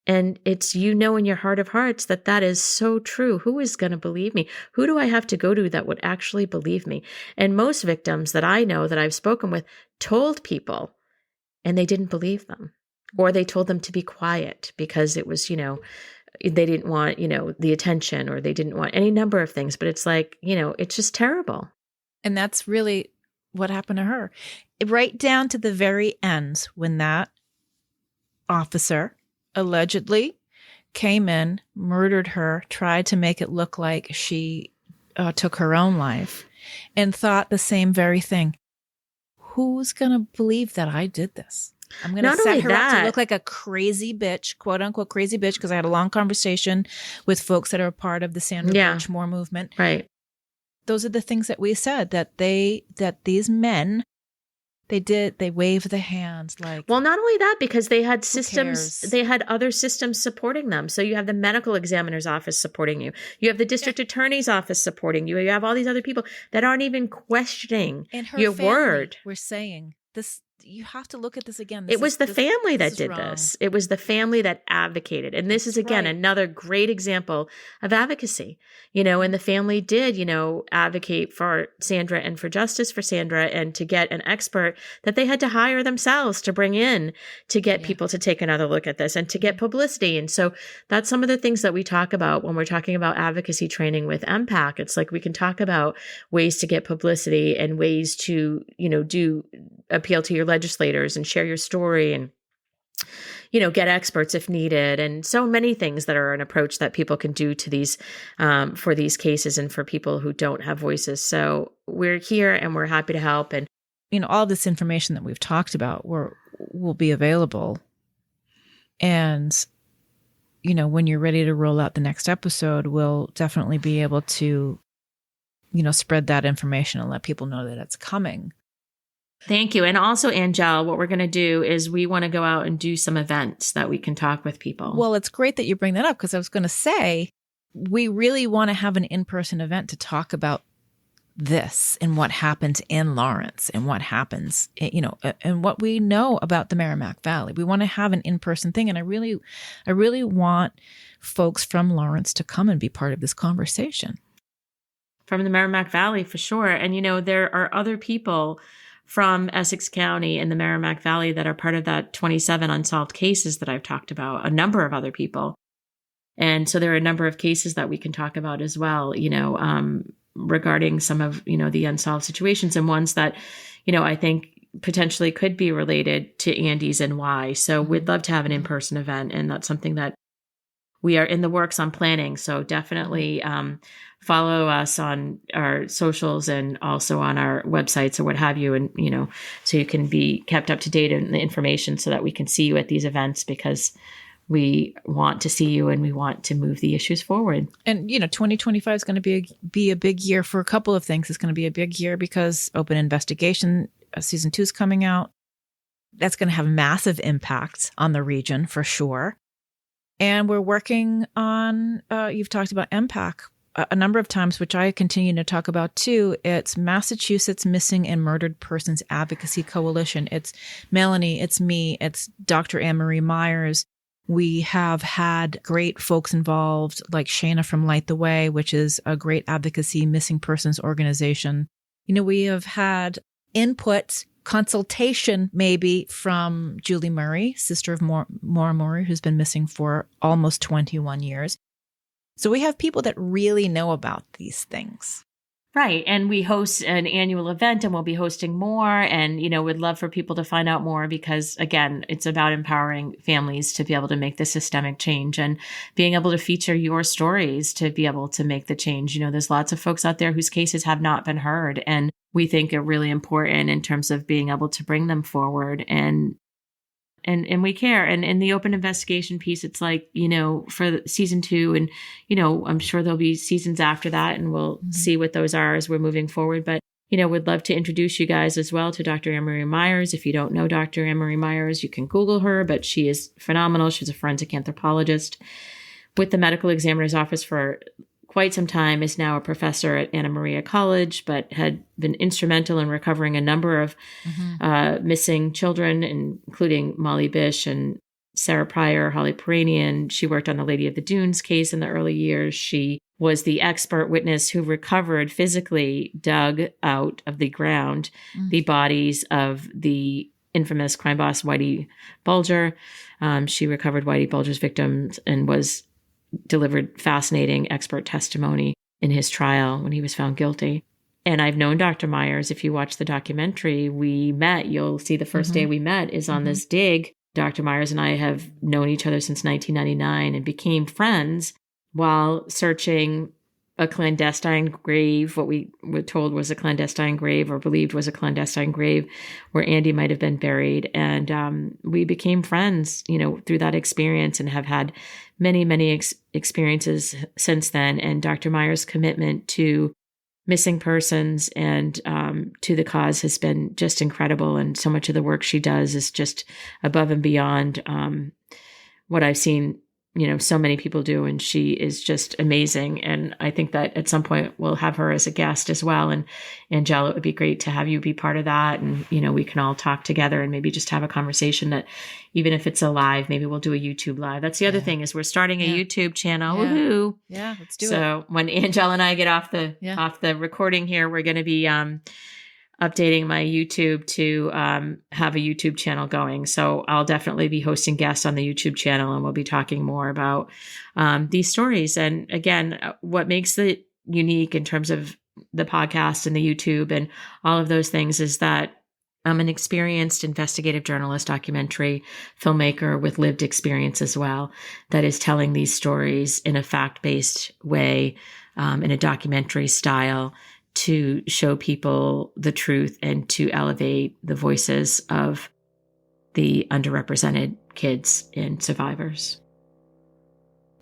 And it's, in your heart of hearts that is so true. Who is going to believe me? Who do I have to go to that would actually believe me? And most victims that I know that I've spoken with told people and they didn't believe them, or they told them to be quiet because it was, they didn't want, the attention, or they didn't want any number of things. But it's like, it's just terrible. And that's really what happened to her. Right down to the very end when that officer allegedly came in, murdered her, tried to make it look like she took her own life, and thought the same very thing. Who's going to believe that I did this? I'm going to set her up to look like a crazy bitch, quote unquote crazy bitch, because I had a long conversation with folks that are a part of the Sandra Birchmore movement. Right. Those are the things that we said, that these men, they waved the hands like. Well, not only that, because they had systems, they had other systems supporting them. So you have the medical examiner's office supporting you. You have the district attorney's office supporting you. You have all these other people that aren't even questioning your word. We're saying this. You have to look at this again. It was the family that did this. It was the family that advocated. And this is, again, another great example of advocacy, and the family did, advocate for Sandra and for justice for Sandra, and to get an expert that they had to hire themselves to bring in to get people to take another look at this and to get publicity. And so that's some of the things that we talk about when we're talking about advocacy training with MPAC. It's like we can talk about ways to get publicity and ways to, do appeal to your legislators and share your story and, get experts if needed, and so many things that are an approach that people can do to these, for these cases and for people who don't have voices. So we're here and we're happy to help. And, all this information that we've talked about will be available. And, when you're ready to roll out the next episode, we'll definitely be able to, spread that information and let people know that it's coming. Thank you. And also, Angel, what we're going to do is we want to go out and do some events that we can talk with people. Well, it's great that you bring that up, because I was going to say, we really want to have an in-person event to talk about this and what happens in Lawrence and what happens, and what we know about the Merrimack Valley. We want to have an in-person thing. And I really want folks from Lawrence to come and be part of this conversation. From the Merrimack Valley, for sure. And, there are other people from Essex County and the Merrimack Valley that are part of that 27 unsolved cases that I've talked about, a number of other people. And so there are a number of cases that we can talk about as well, regarding some of, the unsolved situations, and ones that, I think potentially could be related to Andy's and why. So we'd love to have an in-person event. And that's something that we are in the works on planning. So definitely follow us on our socials and also on our websites or what have you. And, so you can be kept up to date in the information so that we can see you at these events, because we want to see you and we want to move the issues forward. And, 2025 is going to be a big year for a couple of things. It's going to be a big year because Open Investigation season 2 is coming out. That's going to have massive impact on the region for sure. And we're working on, you've talked about MPAC a number of times, which I continue to talk about too. It's Massachusetts Missing and Murdered Persons Advocacy Coalition. It's Melanie, it's me, it's Dr. Anne-Marie Myers. We have had great folks involved, like Shana from Light the Way, which is a great advocacy missing persons organization. We have had input, consultation maybe from Julie Murray, sister of Maura Murray, who's been missing for almost 21 years. So we have people that really know about these things. Right. And we host an annual event, and we'll be hosting more. And, we'd love for people to find out more, because, again, it's about empowering families to be able to make the systemic change and being able to feature your stories to be able to make the change. There's lots of folks out there whose cases have not been heard, and we think are really important in terms of being able to bring them forward. And we care. And in the open investigation piece, it's like, for season 2, and, I'm sure there'll be seasons after that, and we'll see what those are as we're moving forward. But, we'd love to introduce you guys as well to Dr. Anne-Marie Myers. If you don't know Dr. Anne-Marie Myers, you can Google her, but she is phenomenal. She's a forensic anthropologist with the medical examiner's office for quite some time, is now a professor at Anna Maria College, but had been instrumental in recovering a number of missing children, including Molly Bish and Sarah Pryor, Holly Peranian. She worked on the Lady of the Dunes case in the early years. She was the expert witness who recovered, physically dug out of the ground, the bodies of the infamous crime boss, Whitey Bulger. She recovered Whitey Bulger's victims and delivered fascinating expert testimony in his trial when he was found guilty. And I've known Dr. Myers. If you watch the documentary, we met. You'll see the first day we met is on this dig. Dr. Myers and I have known each other since 1999 and became friends while searching a clandestine grave, what we were told was a clandestine grave, or believed was a clandestine grave, where Andy might have been buried. And we became friends, through that experience, and have had many, many experiences since then. And Dr. Myers' commitment to missing persons and to the cause has been just incredible. And so much of the work she does is just above and beyond what I've seen so many people do, and she is just amazing. And I think that at some point we'll have her as a guest as well. And Angela, it would be great to have you be part of that. And, we can all talk together and maybe just have a conversation that, even if it's a live, maybe we'll do a YouTube live. That's the other thing, is we're starting a YouTube channel. Woohoo. Yeah, let's do it. So when Angela and I get off the recording here, we're going to be updating my YouTube to have a YouTube channel going. So I'll definitely be hosting guests on the YouTube channel, and we'll be talking more about these stories. And again, what makes it unique in terms of the podcast and the YouTube and all of those things is that I'm an experienced investigative journalist, documentary filmmaker with lived experience as well, that is telling these stories in a fact-based way, in a documentary style, to show people the truth and to elevate the voices of the underrepresented kids and survivors.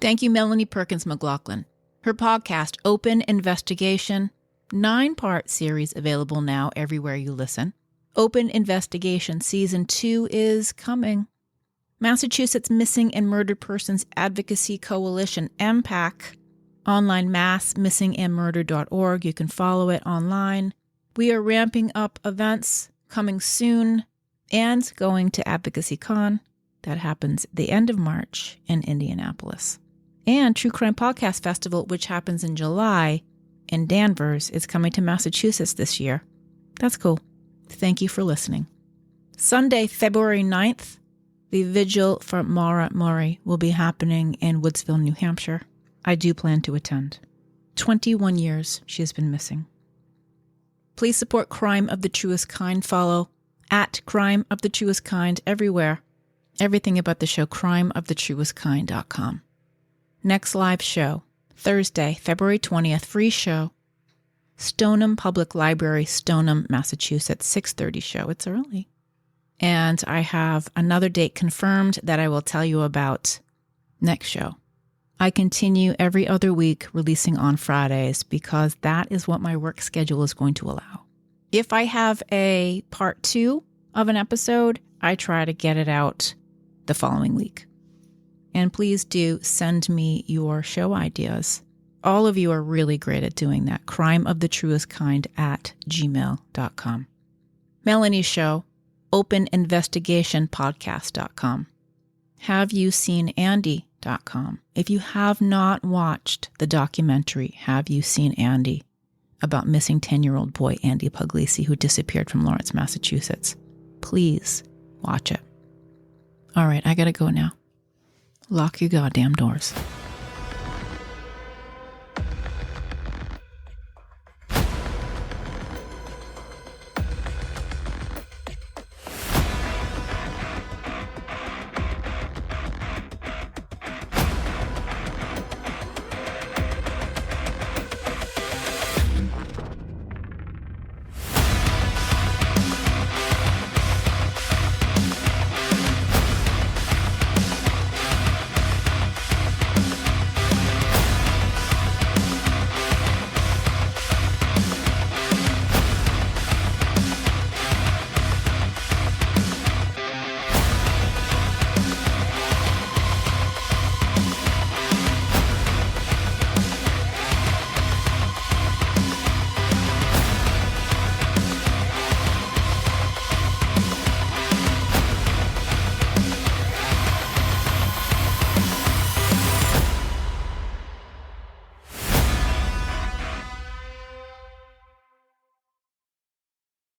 Thank you, Melanie Perkins McLaughlin. Her podcast, Open Investigation, 9-part series available now everywhere you listen. Open Investigation Season 2 is coming. Massachusetts Missing and Murdered Persons Advocacy Coalition, MPAC, online massmissingandmurdered.org. You can follow it online. We are ramping up events coming soon and going to Advocacy Con. That happens at the end of March in Indianapolis. And True Crime Podcast Festival, which happens in July in Danvers, is coming to Massachusetts this year. That's cool. Thank you for listening. Sunday, February 9th, the vigil for Maura Murray will be happening in Woodsville, New Hampshire. I do plan to attend. 21 years she has been missing. Please support Crime of the Truest Kind. Follow at Crime of the Truest Kind everywhere. Everything about the show, crimeofthetruestkind.com. Next live show, Thursday, February 20th, free show, Stoneham Public Library, Stoneham, Massachusetts, 6:30 show. It's early. And I have another date confirmed that I will tell you about next show. I continue every other week releasing on Fridays because that is what my work schedule is going to allow. If I have a part 2 of an episode, I try to get it out the following week. And please do send me your show ideas. All of you are really great at doing that. crimeofthetruestkind@gmail.com. Melanie's show, openinvestigationpodcast.com. HaveYouSeenAndy.com. If you have not watched the documentary, Have You Seen Andy, about missing 10-year-old boy Andy Puglisi who disappeared from Lawrence, Massachusetts, please watch it. All right, I gotta go now. Lock your goddamn doors.